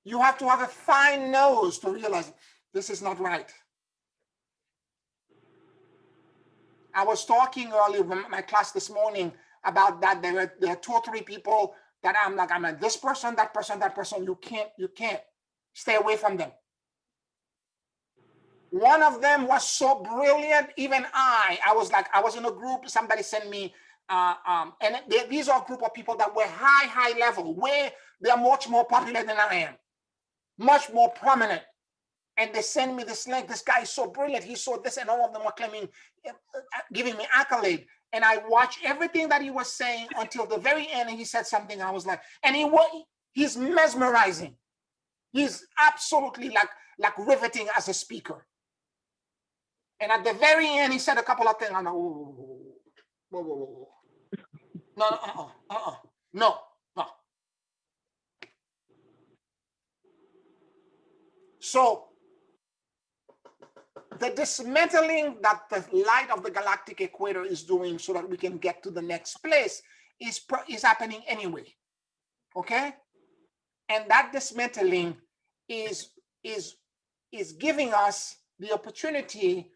You have to have a fine nose to realize this is not right. I was talking earlier in my class this morning about that. There are 2 or 3 people that I'm like, this person, that person, that person. You can't stay away from them. One of them was so brilliant, even I was in a group, somebody sent me, these are a group of people that were high level, where they're much more popular than I am, much more prominent. And they send me this link. This guy is so brilliant. He saw this, and all of them were claiming, giving me accolade. And I watched everything that he was saying until the very end. And he said something. I was like, and he's mesmerizing. He's absolutely like riveting as a speaker. And at the very end, he said a couple of things. I'm like, whoa. No. So the dismantling that the light of the galactic equator is doing so that we can get to the next place is happening anyway. Okay? And that dismantling is giving us the opportunity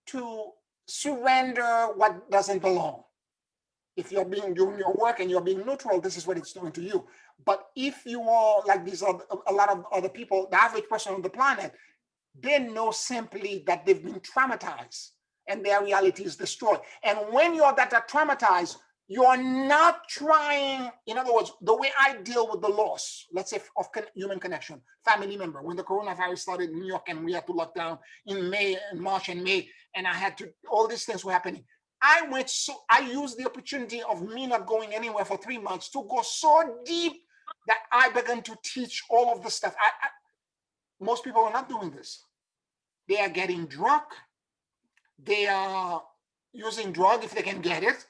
to surrender what doesn't belong. If you're doing your work and you're being neutral, this is what it's doing to you. But if you are like these are a lot of other people, the average person on the planet, they know simply that they've been traumatized and their reality is destroyed. And when you're that traumatized, you're not trying, in other words, the way I deal with the loss, let's say of human connection, family member, when the coronavirus started in New York and we had to lock down in March and May, and I had to, all these things were happening. I used the opportunity of me not going anywhere for 3 months to go so deep that I began to teach all of the stuff. Most people are not doing this. They are getting drunk. They are using drugs if they can get it.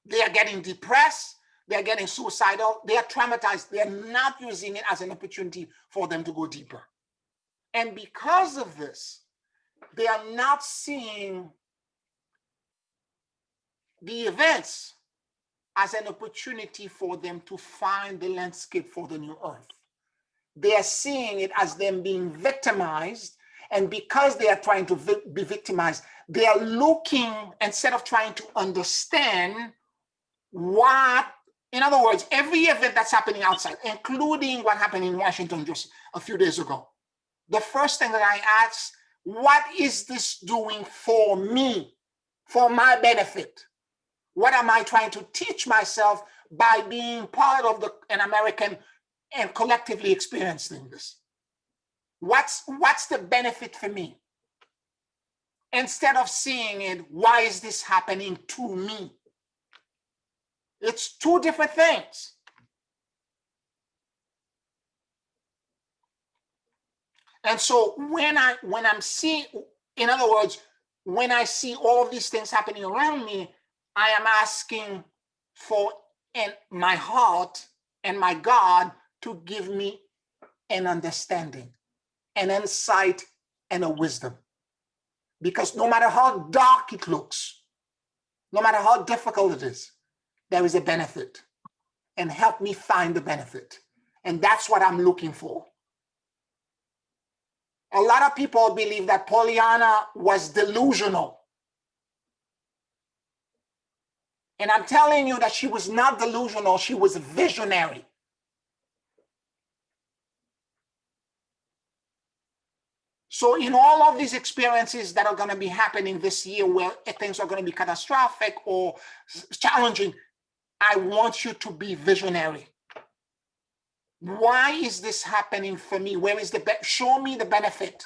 They are getting depressed. They are getting suicidal. They are traumatized. They are not using it as an opportunity for them to go deeper. And because of this, they are not seeing the events as an opportunity for them to find the landscape for the new earth. They are seeing it as them being victimized. And because they are trying to be victimized, they are looking, instead of trying to understand what, in other words, every event that's happening outside, including what happened in Washington just a few days ago, the first thing that I ask, what is this doing for me, for my benefit? What am I trying to teach myself by being part of an American and collectively experiencing this? What's the benefit for me? Instead of seeing it, why is this happening to me? It's two different things. And so when I'm seeing, in other words, when I see all of these things happening around me, I am asking for in my heart and my God to give me an understanding, an insight, and a wisdom. Because no matter how dark it looks, no matter how difficult it is, there is a benefit. And help me find the benefit. And that's what I'm looking for. A lot of people believe that Pollyanna was delusional. And I'm telling you that she was not delusional, she was visionary. So in all of these experiences that are going to be happening this year where things are going to be catastrophic or challenging, I want you to be visionary. Why is this happening for me? Where is show me the benefit.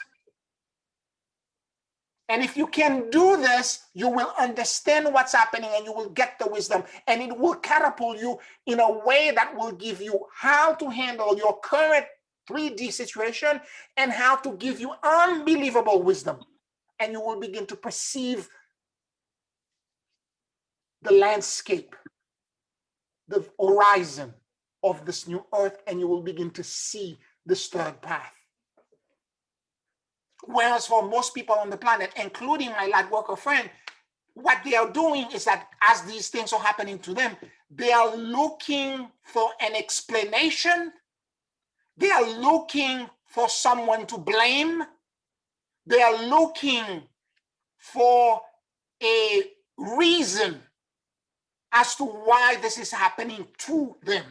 And if you can do this, you will understand what's happening and you will get the wisdom, and it will catapult you in a way that will give you how to handle your current 3D situation and how to give you unbelievable wisdom. And you will begin to perceive the landscape, the horizon of this new earth, and you will begin to see this third path. Whereas for most people on the planet, including my light worker friend, what they are doing is that as these things are happening to them, they are looking for an explanation. They are looking for someone to blame. They are looking for a reason as to why this is happening to them.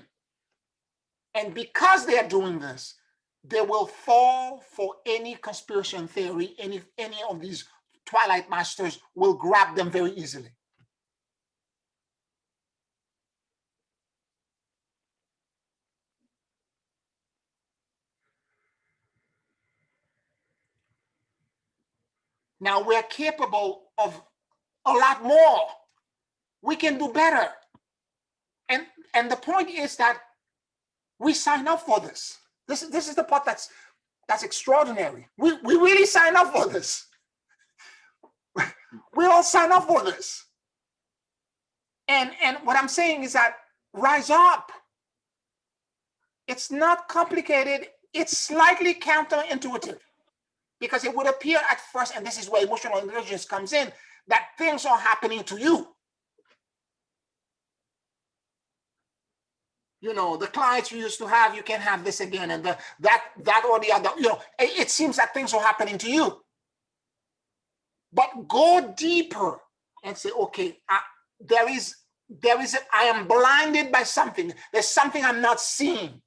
And because they are doing this, they will fall for any conspiracy theory. Any of these Twilight Masters will grab them very easily. Now we're capable of a lot more. We can do better. And the point is that we sign up for this. This is the part that's extraordinary. We really sign up for this. We all sign up for this. And what I'm saying is that rise up. It's not complicated. It's slightly counterintuitive, because it would appear at first, and this is where emotional intelligence comes in, that things are happening to you. You know, the clients you used to have, you can't have this again, and that or the other. You know, it seems that things are happening to you. But go deeper and say, okay, I am blinded by something. There's something I'm not seeing.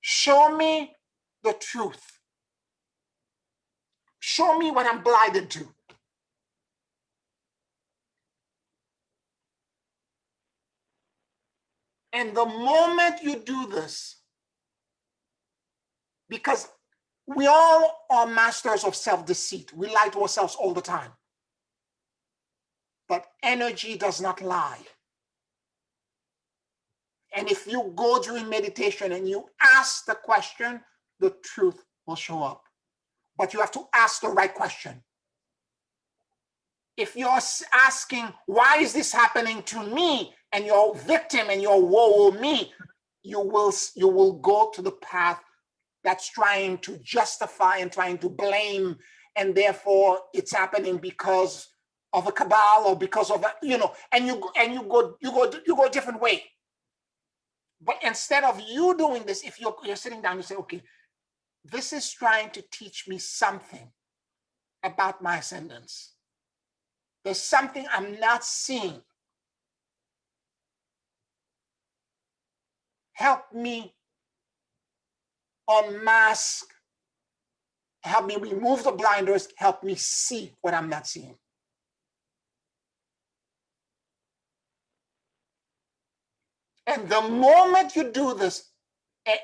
Show me the truth. Show me what I'm blinded to. And the moment you do this, because we all are masters of self-deceit. We lie to ourselves all the time. But energy does not lie. And if you go during meditation and you ask the question, the truth will show up. But you have to ask the right question. If you're asking, why is this happening to me? And you're a victim and you're woe me, you will go to the path that's trying to justify and trying to blame, and therefore it's happening because of a cabal or because of and you go a different way. But instead of you doing this, if you're sitting down, you say, okay, this is trying to teach me something about my ascendance. There's something I'm not seeing. Help me unmask, help me remove the blinders, help me see what I'm not seeing. And the moment you do this,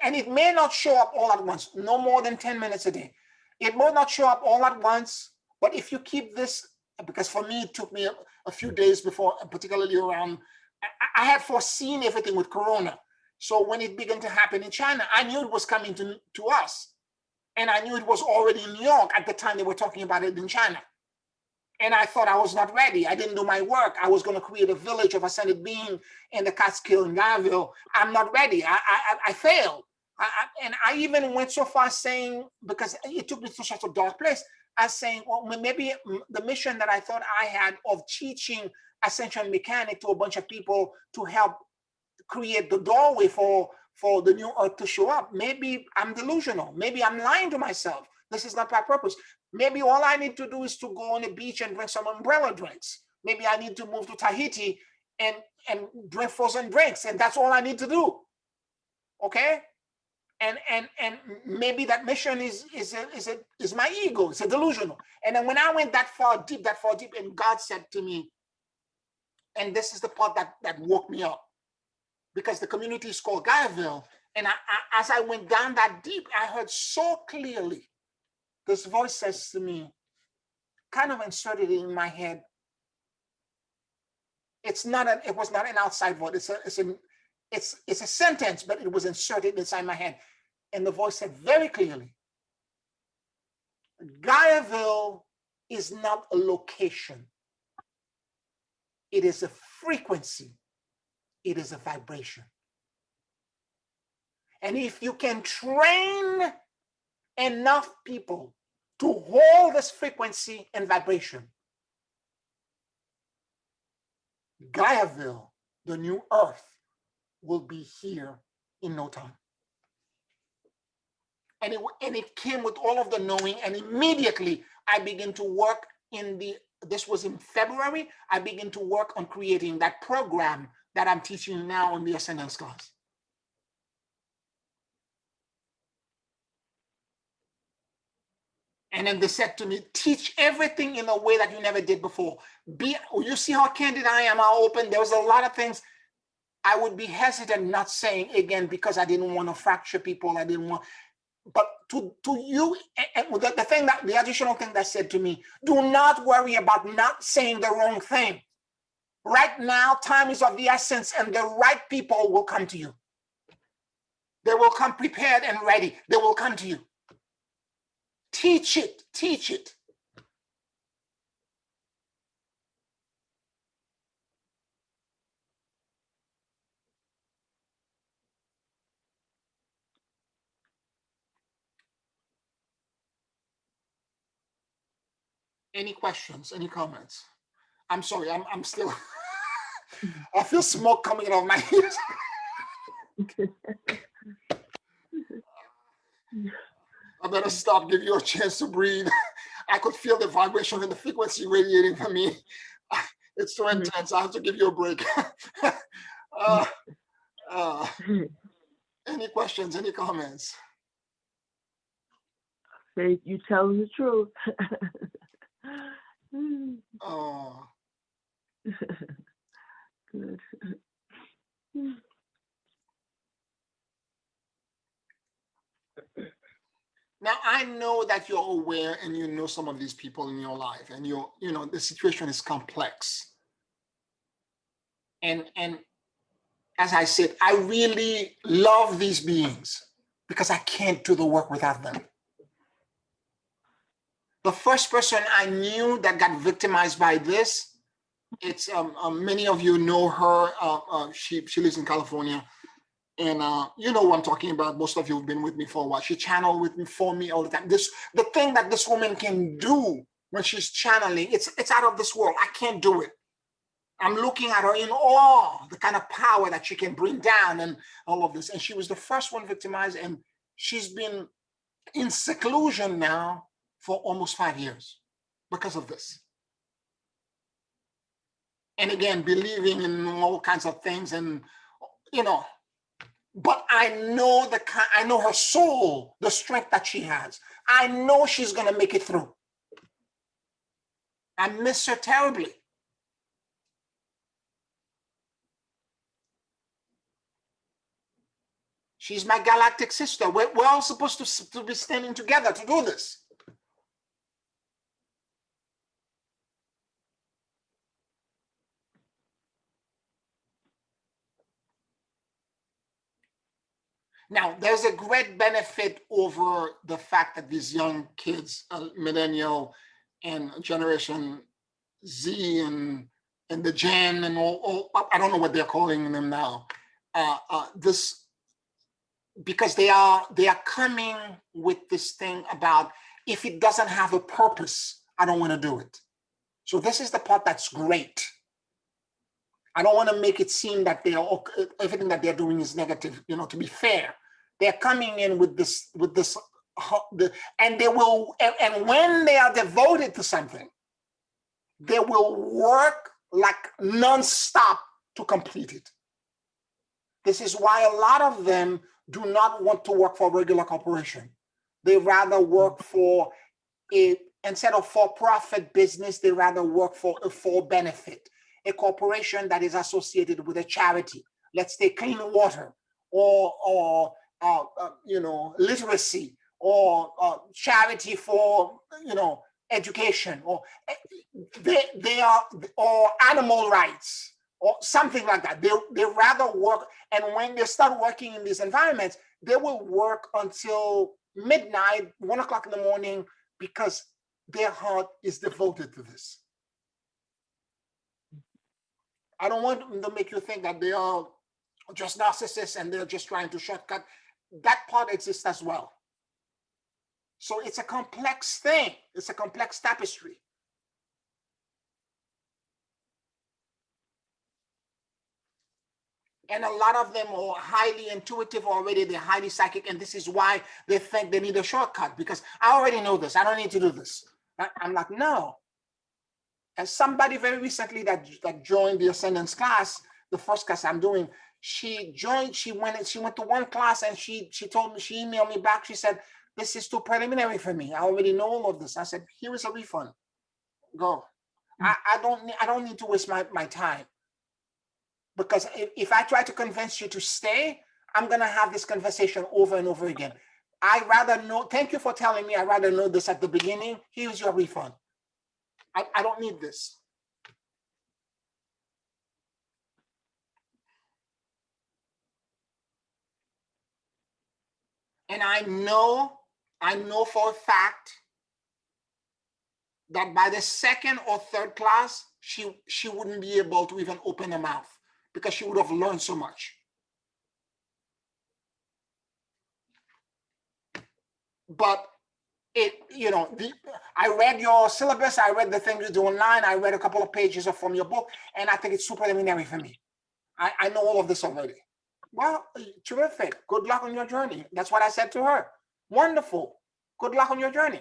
and it may not show up all at once, no more than 10 minutes a day. It may not show up all at once, but if you keep this, because for me, it took me a few days before, particularly around, I had foreseen everything with Corona. So when it began to happen in China, I knew it was coming to us. And I knew it was already in New York at the time they were talking about it in China. And I thought I was not ready. I didn't do my work. I was going to create a village of ascended being in the Catskill in Guyville. I'm not ready. I failed. And I even went so far saying, because it took me to such a dark place, I was saying, well, maybe the mission that I thought I had of teaching ascension mechanic to a bunch of people to help create the doorway for the new earth to show up. Maybe I'm delusional. Maybe I'm lying to myself. This is not my purpose. Maybe all I need to do is to go on the beach and drink some umbrella drinks. Maybe I need to move to Tahiti and drink frozen drinks, and that's all I need to do. Okay? And maybe that mission is my ego. It's a delusional. And then when I went that far deep, and God said to me, and this is the part that woke me up, because the community is called Guyville, and as I went down that deep, I heard so clearly. This voice says to me, kind of inserted in my head. It was not an outside voice. It's a sentence, but it was inserted inside my head. And the voice said very clearly, Guyville is not a location. It is a frequency. It is a vibration. And if you can train enough people to hold this frequency and vibration, Guyville, the new earth, will be here in no time. And it came with all of the knowing, and immediately I began to work this was in February, I began to work on creating that program that I'm teaching now in the Ascendance class. And then they said to me, teach everything in a way that you never did before. You see how candid I am, how open. There was a lot of things I would be hesitant not saying again because I didn't want to fracture people. I didn't want, but to you, and the thing that the additional thing that said to me, do not worry about not saying the wrong thing. Right now, time is of the essence, and the right people will come to you. They will come prepared and ready. They will come to you. Teach it, teach it. Any questions, any comments? I'm sorry, I'm still, I feel smoke coming out of my ears. I better stop, give you a chance to breathe. I could feel the vibration and the frequency radiating from me. It's so intense, I have to give you a break. Any questions, any comments? Say you telling the truth. Oh. Good. Now I know that you're aware and you know some of these people in your life, and you know the situation is complex. And as I said, I really love these beings because I can't do the work without them. The first person I knew that got victimized by this, it's many of you know her. She lives in California, and you know what I'm talking about. Most of you have been with me for a while. She channeled with me for me all the time. The thing that this woman can do when she's channeling, it's out of this world. I can't do it. I'm looking at her in awe, the kind of power that she can bring down and all of this. And she was the first one victimized, and she's been in seclusion now for almost 5 years because of this. And again, believing in all kinds of things, and but I know her soul, the strength that she has. I know she's gonna make it through. I miss her terribly. She's my galactic sister. We're all supposed to be standing together to do this. Now, there's a great benefit over the fact that these young kids, millennial and Generation Z and the Gen and all, I don't know what they're calling them now. Because they are coming with this thing about, if it doesn't have a purpose, I don't want to do it. So this is the part that's great. I don't want to make it seem that everything that they're doing is negative, to be fair. They're coming in with this, and they will, and when they are devoted to something, they will work like nonstop to complete it. This is why a lot of them do not want to work for a regular corporation. They rather work for instead of for-profit business, they rather work for a for-benefit, a corporation that is associated with a charity. Let's say clean water, or literacy, or charity for education, or they are, or animal rights, or something like that. They rather work, and when they start working in these environments, they will work until midnight, 1 o'clock in the morning, because their heart is devoted to this. I don't want to make you think that they are just narcissists and they're just trying to shortcut. That part exists as well. So it's a complex thing. It's a complex tapestry. And a lot of them are highly intuitive already. They're highly psychic. And this is why they think they need a shortcut, because I already know this. I don't need to do this. I'm like, no. And somebody very recently that joined the Ascendance class, the first class I'm doing, she went to one class, and she told me, she emailed me back. She said, this is too preliminary for me. I already know all of this. I said, here is a refund. Go. I don't need to waste my time. Because if I try to convince you to stay, I'm gonna have this conversation over and over again. I rather know, thank you for telling me, I rather know this at the beginning. Here's your refund. I don't need this. And I know for a fact that by the second or third class, she wouldn't be able to even open her mouth because she would have learned so much. But I read your syllabus, I read the things you do online, I read a couple of pages from your book, and I think it's super preliminary for me. I know all of this already. Well, terrific. Good luck on your journey. That's what I said to her. Wonderful. Good luck on your journey.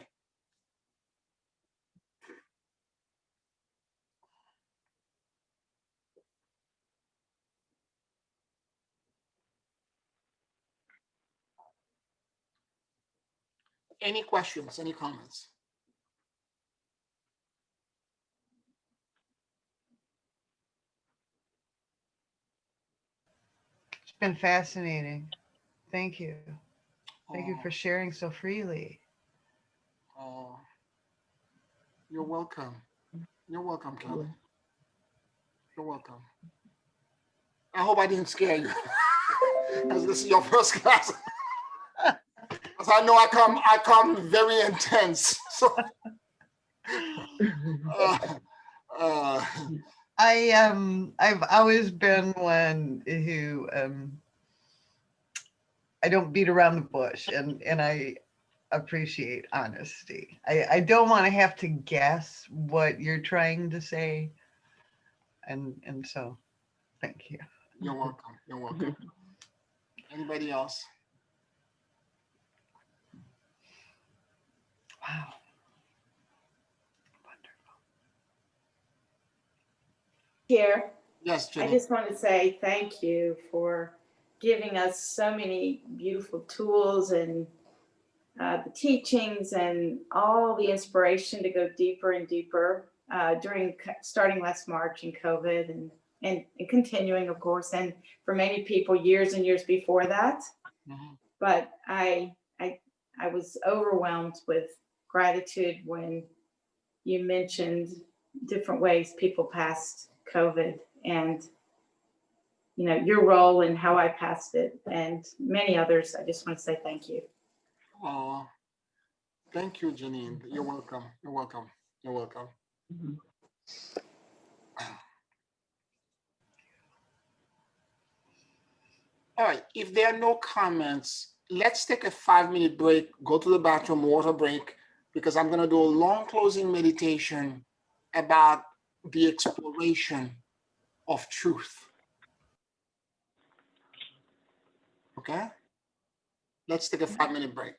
Any questions, any comments? It's been fascinating. Thank you. Thank you for sharing so freely. Oh, you're welcome. You're welcome, Kelly. You're welcome. I hope I didn't scare you. As this is your first class. As I know I come very intense. So I've always been one who I don't beat around the bush, and I appreciate honesty. I don't want to have to guess what you're trying to say, and so thank you. You're welcome. You're welcome. Anybody else? Wow. Here, Yes, Jenny. I just want to say thank you for giving us so many beautiful tools and the teachings and all the inspiration to go deeper and deeper during starting last March in COVID and continuing, of course, and for many people years and years before that. Mm-hmm. But I was overwhelmed with gratitude when you mentioned different ways people passed COVID and your role and how I passed it and many others. I just want to say thank you. Oh, thank you, Janine. You're welcome. You're welcome. You're welcome. Mm-hmm. All right, if there are no comments, let's take a 5-minute break, go to the bathroom, water break, because I'm gonna do a long closing meditation about the exploration of truth. Okay? Let's take a 5-minute break.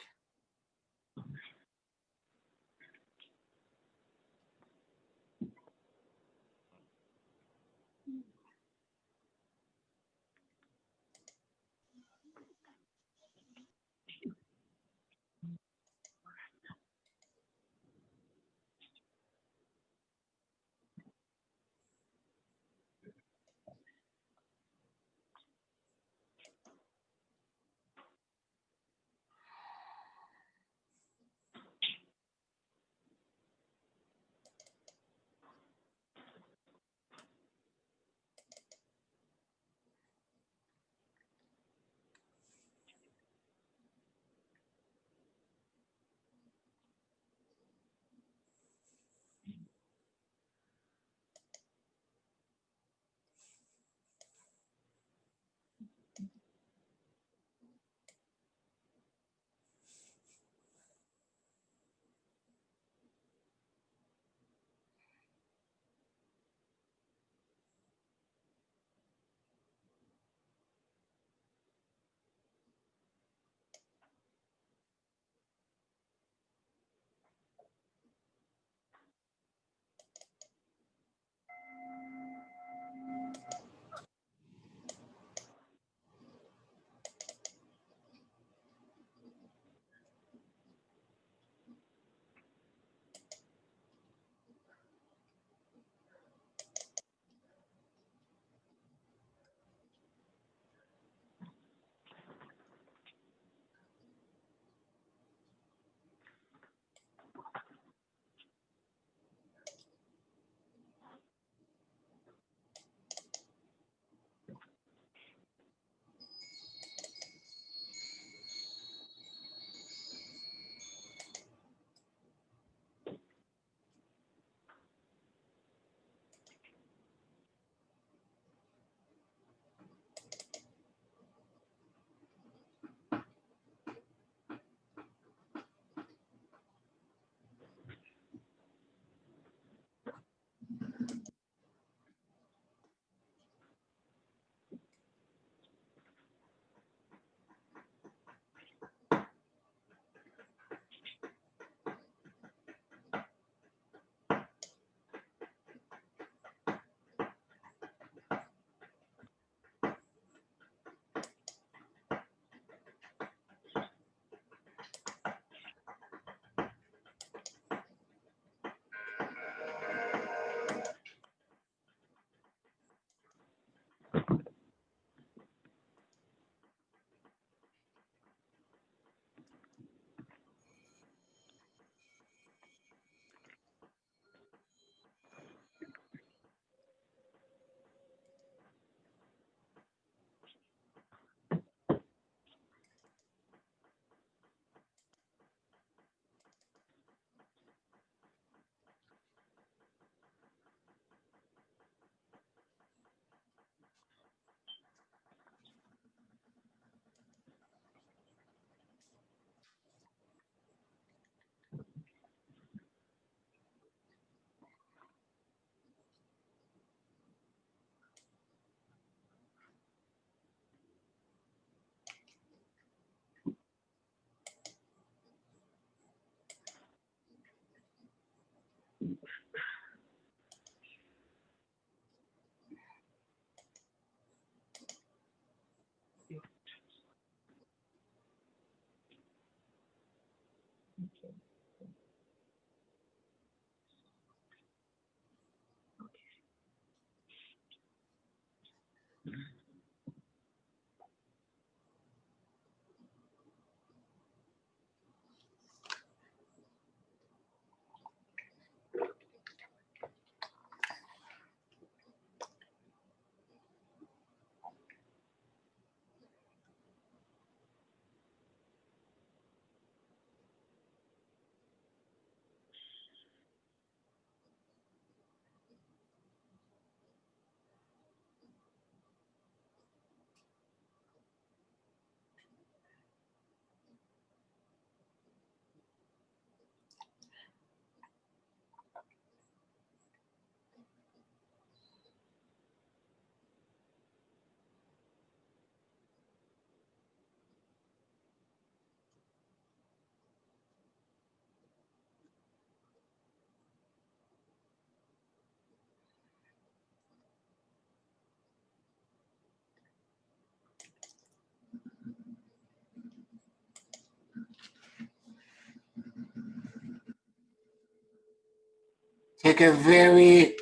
Take a very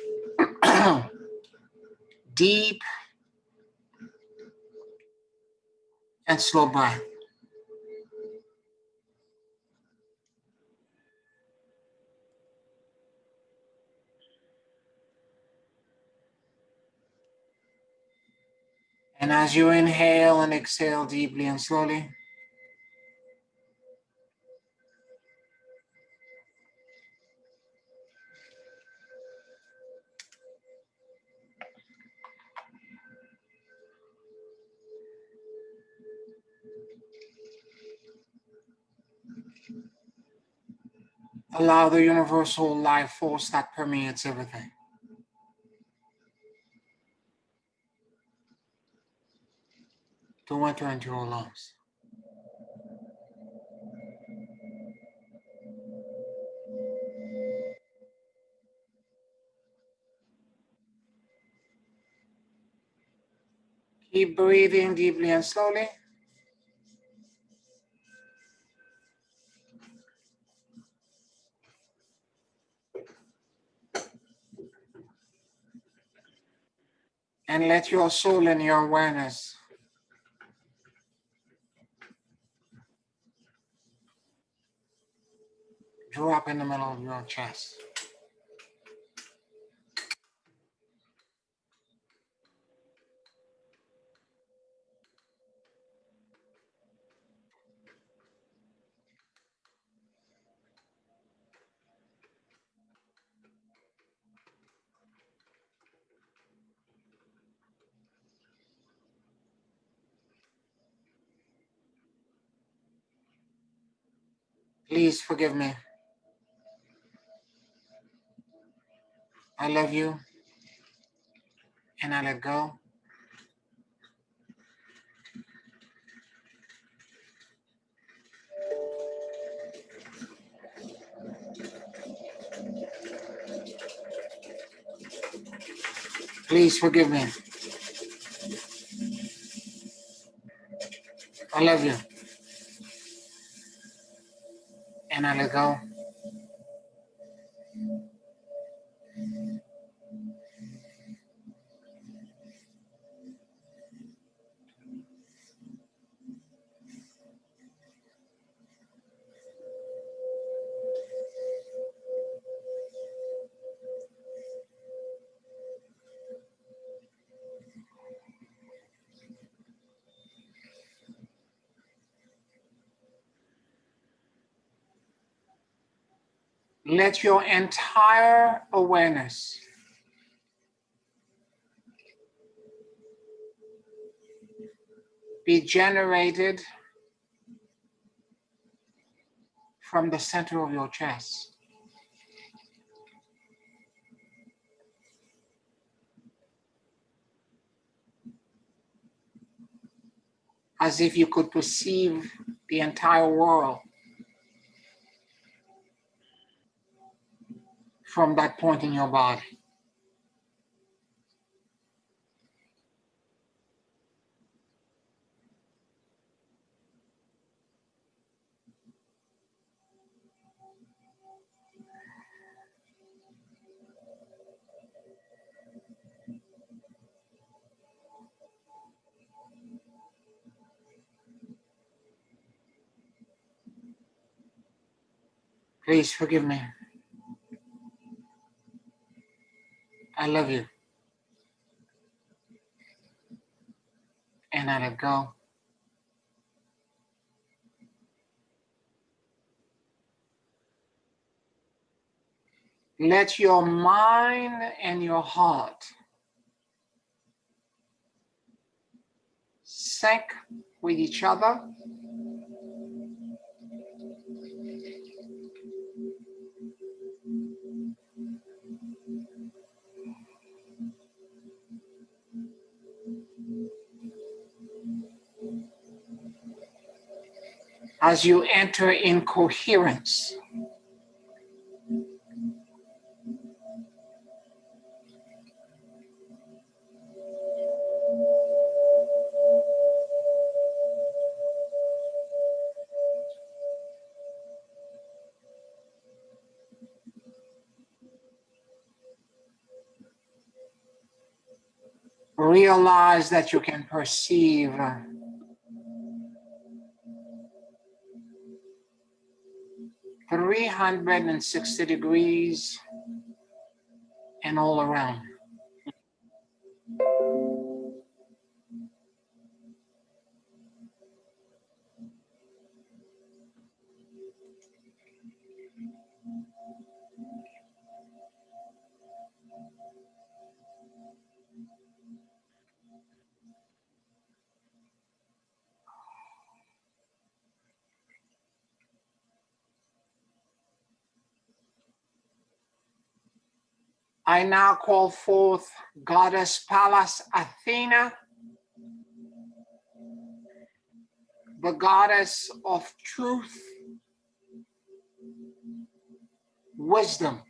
deep and slow breath. And as you inhale and exhale deeply and slowly, allow the universal life force that permeates everything to enter into your lungs. Keep breathing deeply and slowly. And let your soul and your awareness drop in the middle of your chest. Please forgive me. I love you, and I let go. Please forgive me. I love you, and I let go. Let your entire awareness be generated from the center of your chest, as if you could perceive the entire world from that point in your body. Please forgive me. I love you, and I let go. Let your mind and your heart sync with each other as you enter in coherence. realize that you can perceive 360 degrees and all around. I now call forth Goddess Pallas Athena, the goddess of truth, wisdom,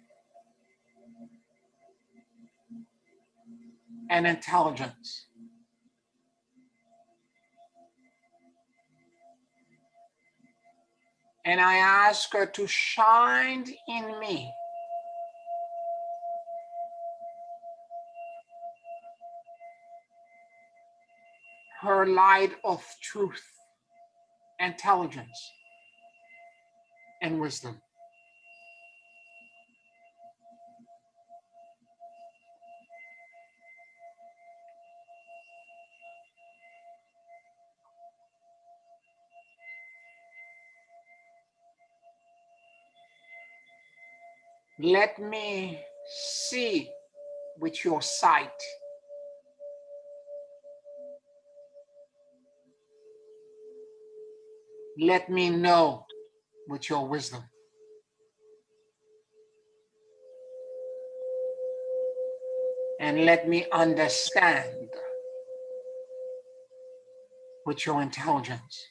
and intelligence. And I ask her to shine in me her light of truth, intelligence, and wisdom. Let me see with your sight. Let me know with your wisdom. And let me understand with your intelligence.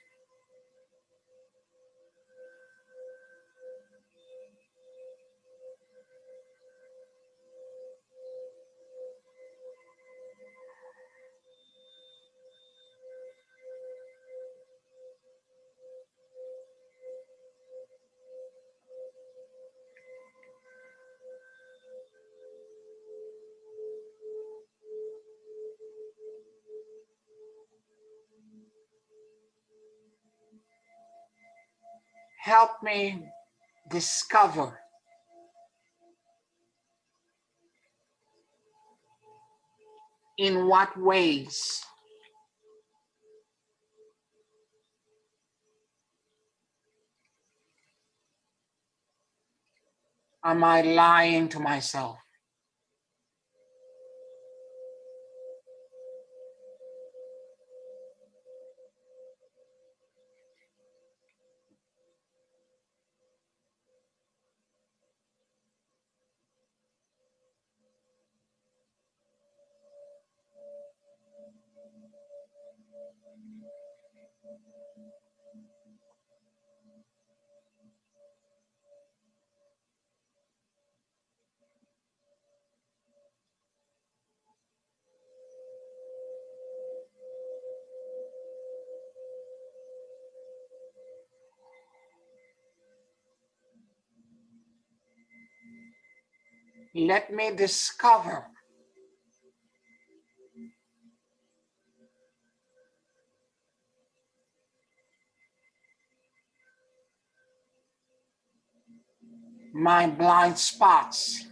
Help me discover in what ways am I lying to myself? Let me discover my blind spots.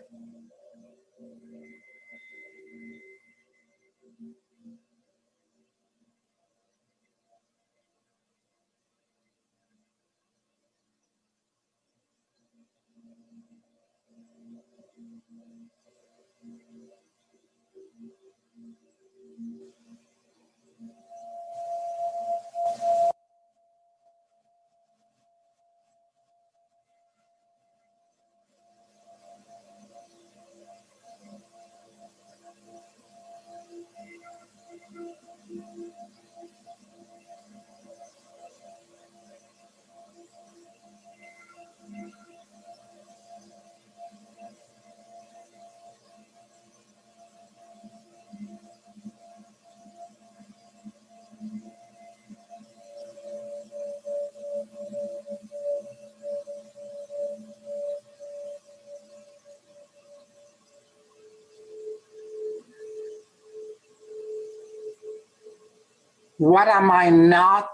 What am I not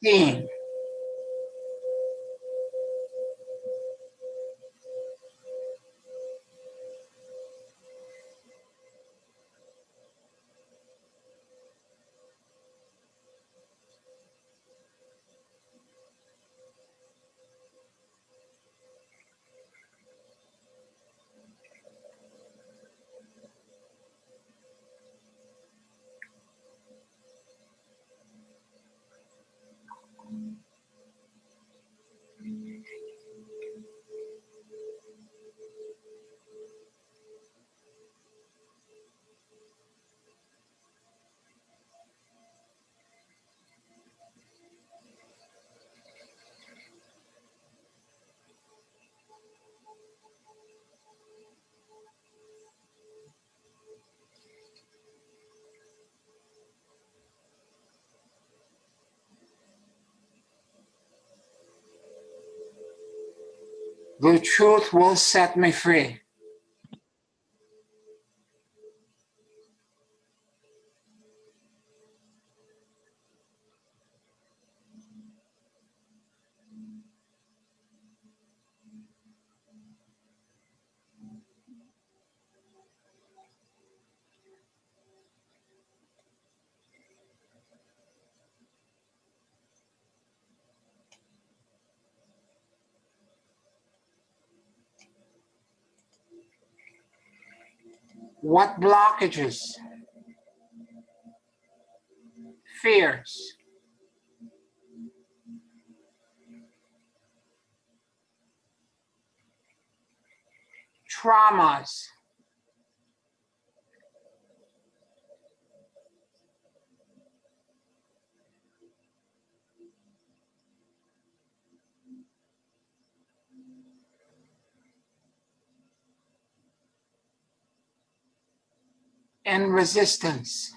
seeing? The truth will set me free. What blockages, fears, traumas, and resistance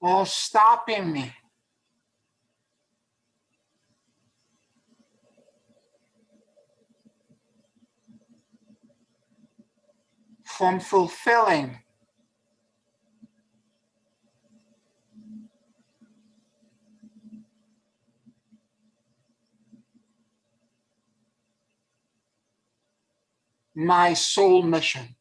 all stopping me from fulfilling my soul mission.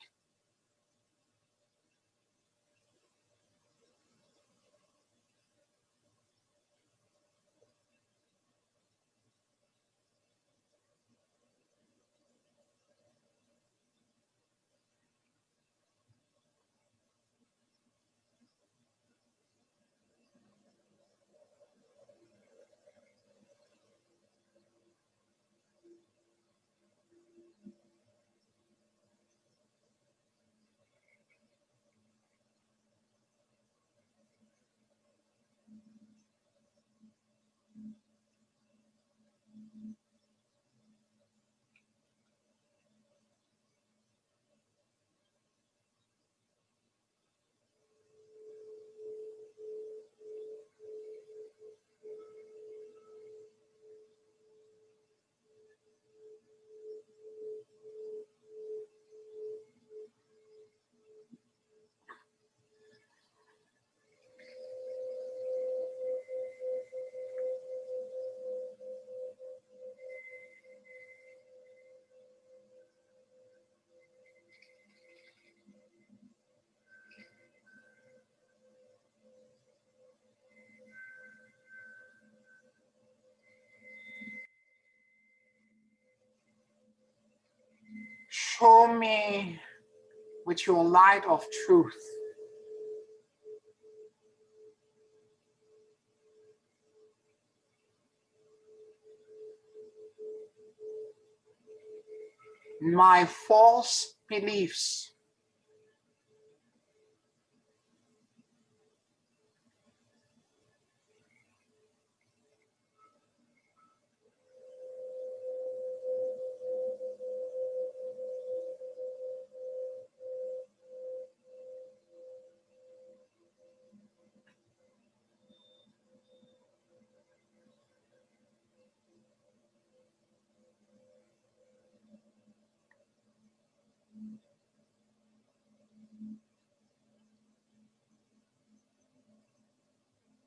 Show me with your light of truth my false beliefs,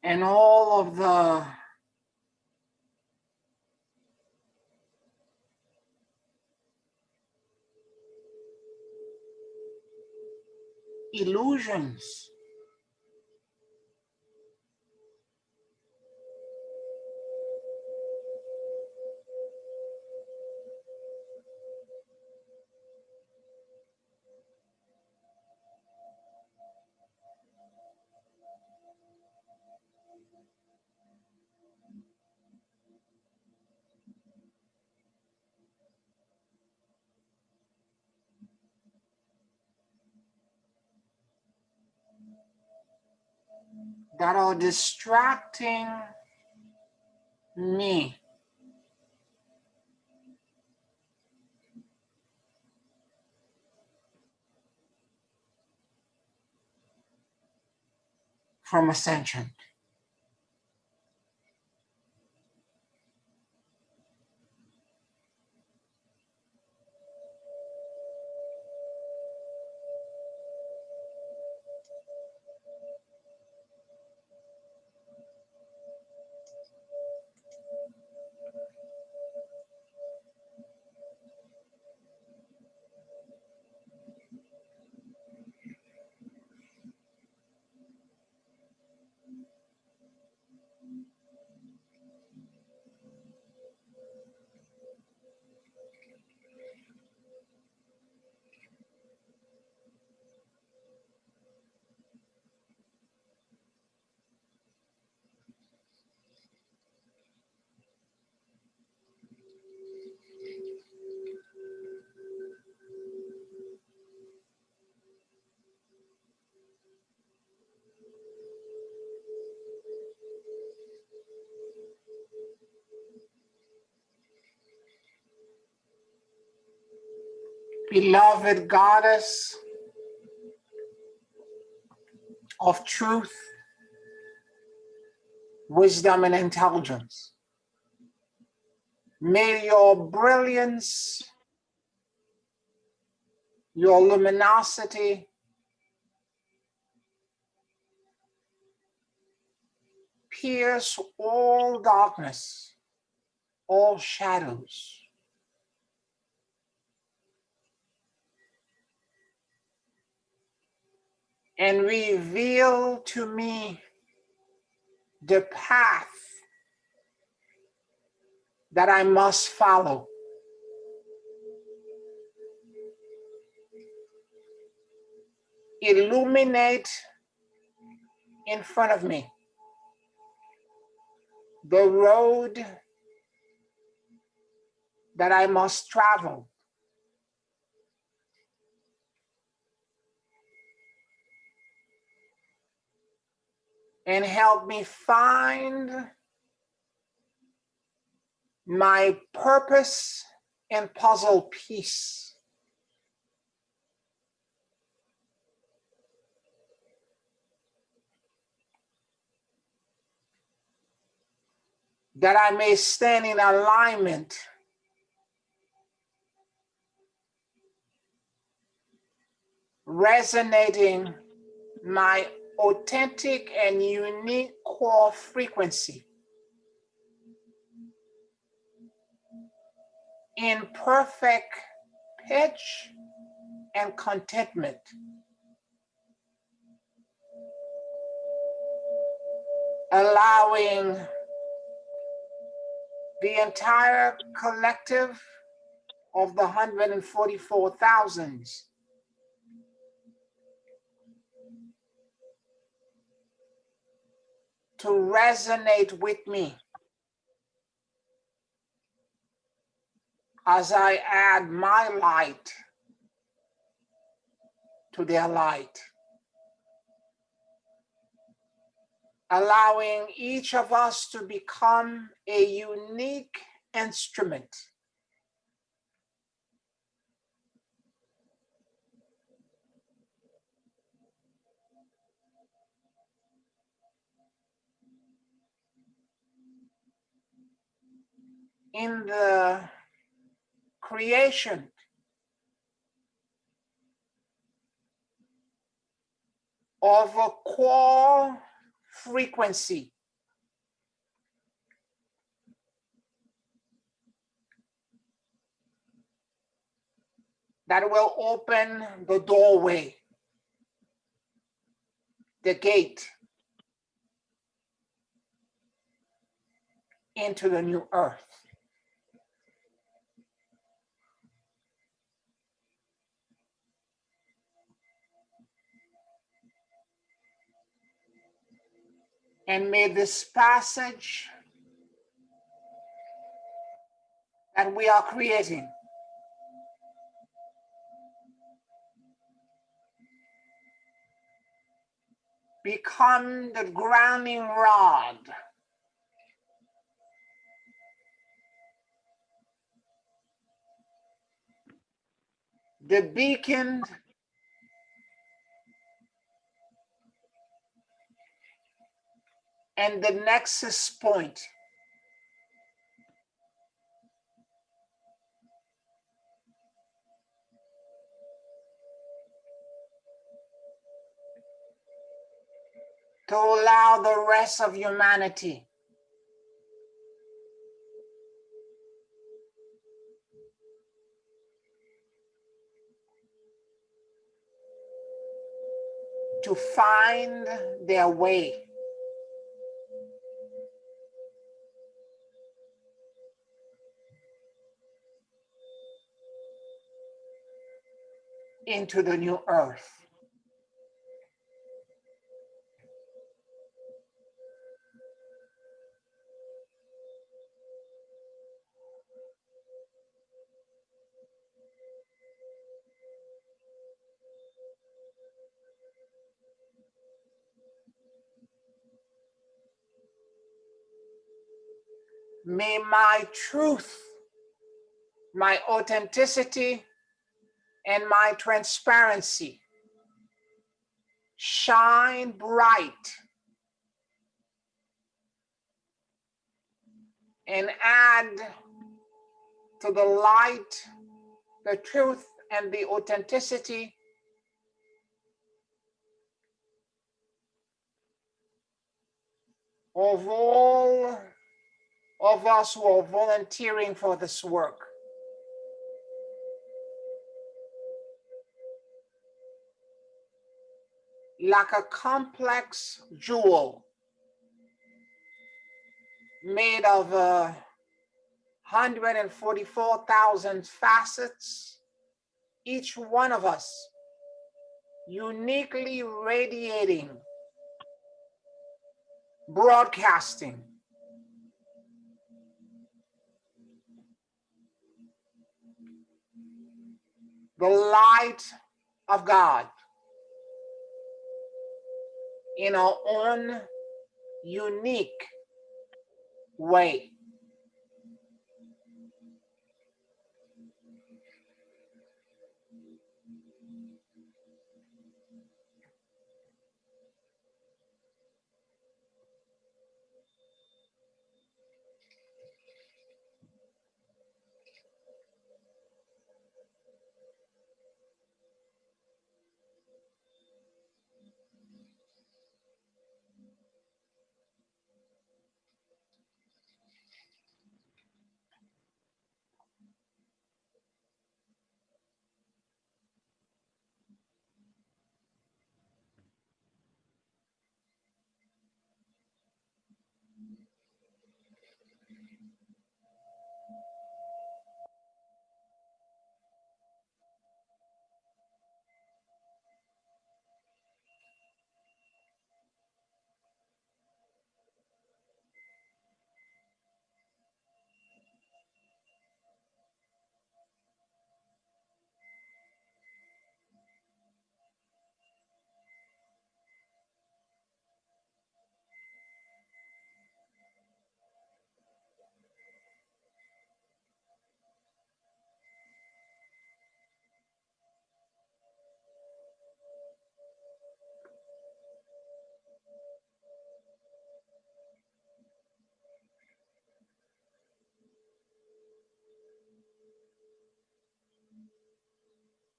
and all of the illusions that are distracting me from ascension. Beloved goddess of truth, wisdom, and intelligence, may your brilliance, your luminosity pierce all darkness, all shadows, and reveal to me the path that I must follow. Illuminate in front of me the road that I must travel. And help me find my purpose and puzzle piece. That I may stand in alignment resonating my authentic and unique core frequency in perfect pitch and contentment. Allowing the entire collective of the 144,000 to resonate with me as I add my light to their light. Allowing each of us to become a unique instrument in the creation of a core frequency that will open the doorway, the gate into the new earth. And may this passage that we are creating become the grounding rod the beacon and the nexus point to allow the rest of humanity to find their way into the new earth. May my truth, my authenticity, and my transparency shine bright and add to the light, the truth, and the authenticity of all of us who are volunteering for this work. Like a complex jewel made of 144,000 facets, each one of us uniquely radiating, broadcasting the light of God in our own unique way.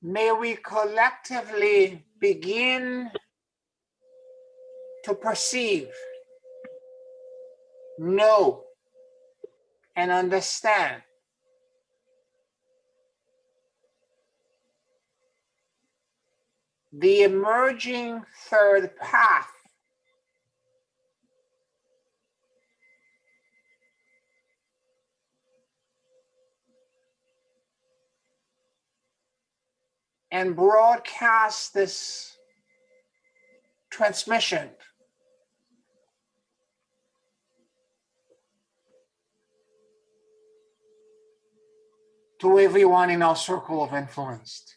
May we collectively begin to perceive, know, and understand the emerging third path and broadcast this transmission to everyone in our circle of influence.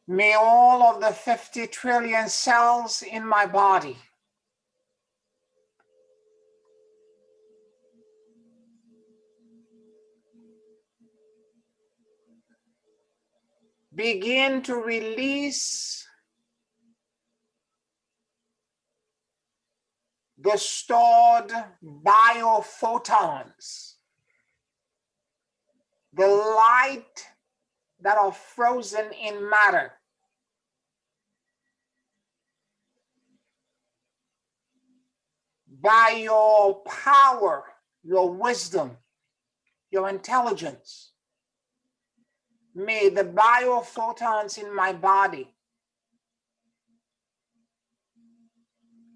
May all of the 50 trillion cells in my body begin to release the stored biophotons, the light that are frozen in matter, by your power, your wisdom, your intelligence. May the biophotons in my body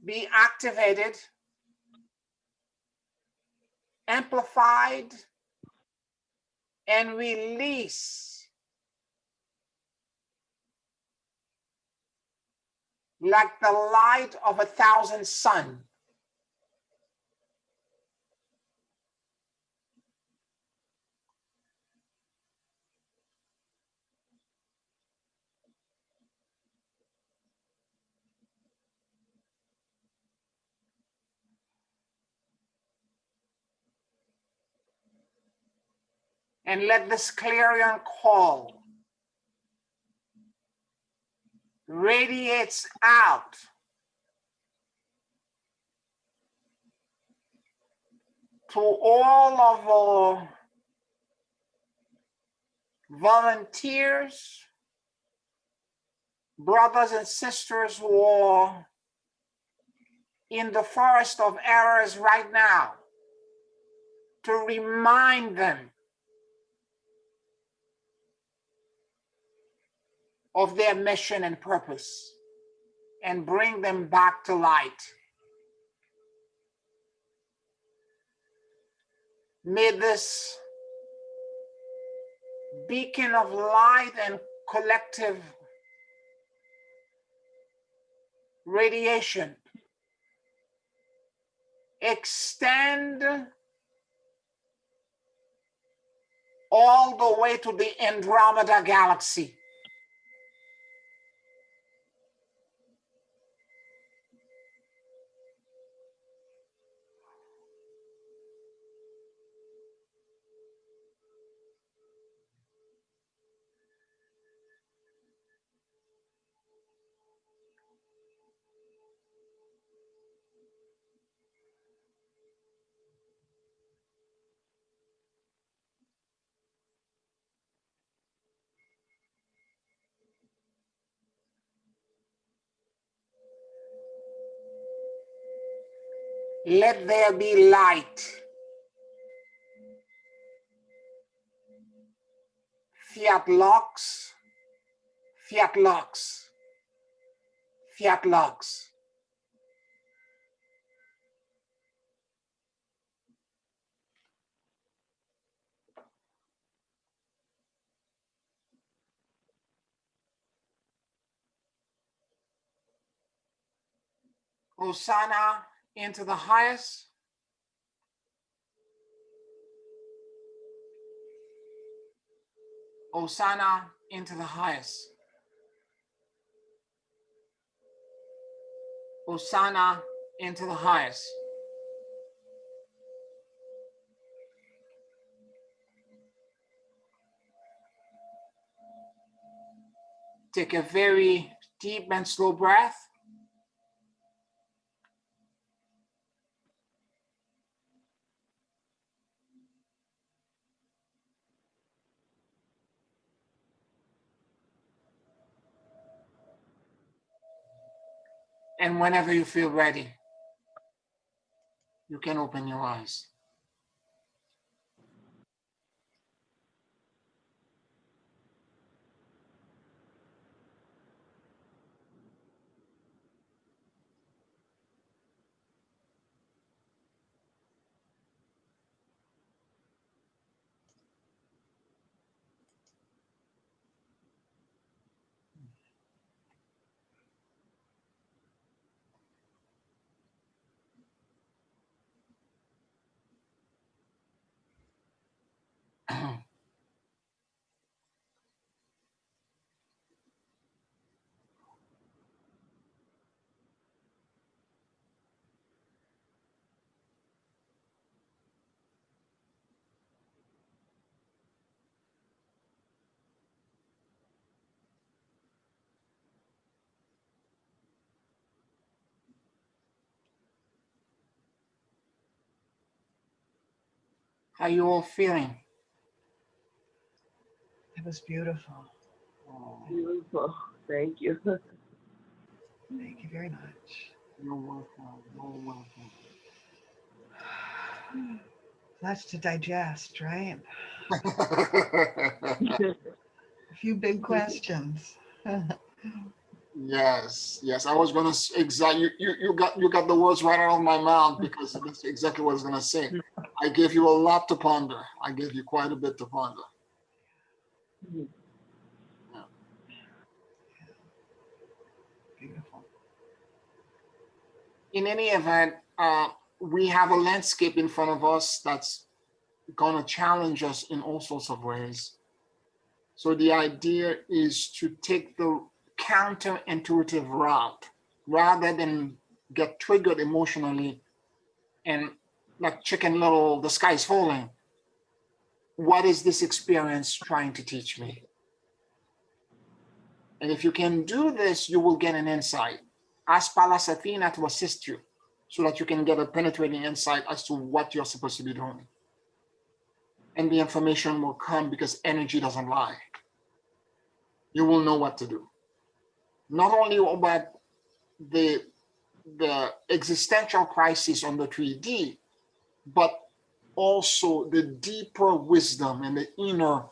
be activated, amplified, and release like the light of 1,000 suns. And let this clarion call radiates out to all of our volunteers, brothers and sisters who are in the forest of errors right now, to remind them of their mission and purpose and bring them back to light. May this beacon of light and collective radiation extend all the way to the Andromeda galaxy. Let there be light. Fiat lux, fiat lux, fiat lux. Hosanna into the highest. Hosanna into the highest. Hosanna into the highest. Take a very deep and slow breath. And whenever you feel ready, you can open your eyes. How you all feeling? It was beautiful. Beautiful. Thank you. Thank you very much. You're welcome. You're welcome. Lots to digest, right? A few big questions. Yes, yes. I was gonna exactly you got the words right out of my mouth because that's exactly what I was gonna say. I gave you a lot to ponder. I gave you quite a bit to ponder. Beautiful. In any event, we have a landscape in front of us that's gonna challenge us in all sorts of ways. So the idea is to take the counterintuitive route rather than get triggered emotionally and like Chicken Little, the sky's falling. What is this experience trying to teach me? And if you can do this, you will get an insight. Ask Pallas Athena to assist you so that you can get a penetrating insight as to what you're supposed to be doing. And the information will come because energy doesn't lie. You will know what to do. Not only about the existential crisis on the 3D, but also the deeper wisdom and the inner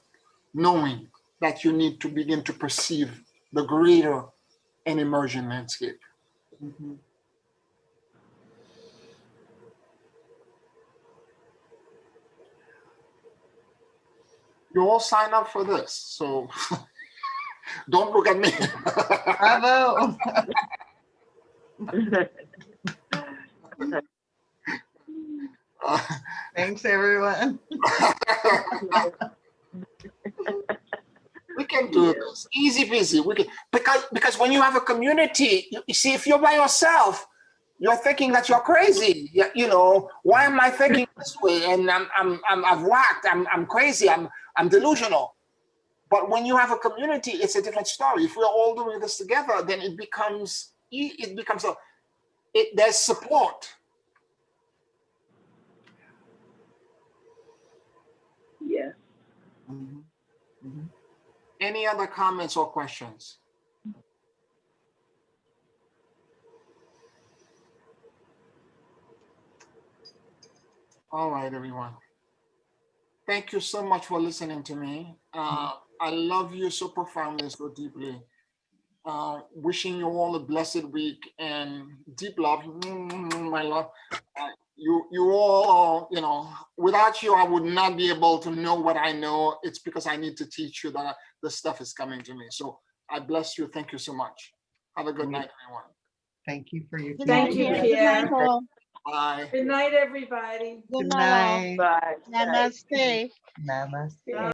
knowing that you need to begin to perceive the greater and emerging landscape. Mhm. You all sign up for this, so don't look at me. Bravo. Thanks, everyone. We can do this easy peasy. We can because when you have a community, you see, if you're by yourself, you're thinking that you're crazy. You know, why am I thinking this way? And I've whacked. I'm crazy. I'm delusional. But when you have a community, it's a different story. If we're all doing this together, then it becomes there's support. Yes. Mhm. Mhm. Any other comments or questions? All right, everyone. Thank you so much for listening to me. I love you so profoundly, so deeply. Wishing you all a blessed week and deep love, my love. You all, you know, without you, I would not be able to know what I know. It's because I need to teach you that the stuff is coming to me. So I bless you. Thank you so much. Have a good night, everyone. Thank you for your Good Thank night, you, Pierre. teaching. Good night, Pierre. Paul. Bye. Good night, everybody. Good Good night, all. night. Bye. Namaste. Namaste. Bye.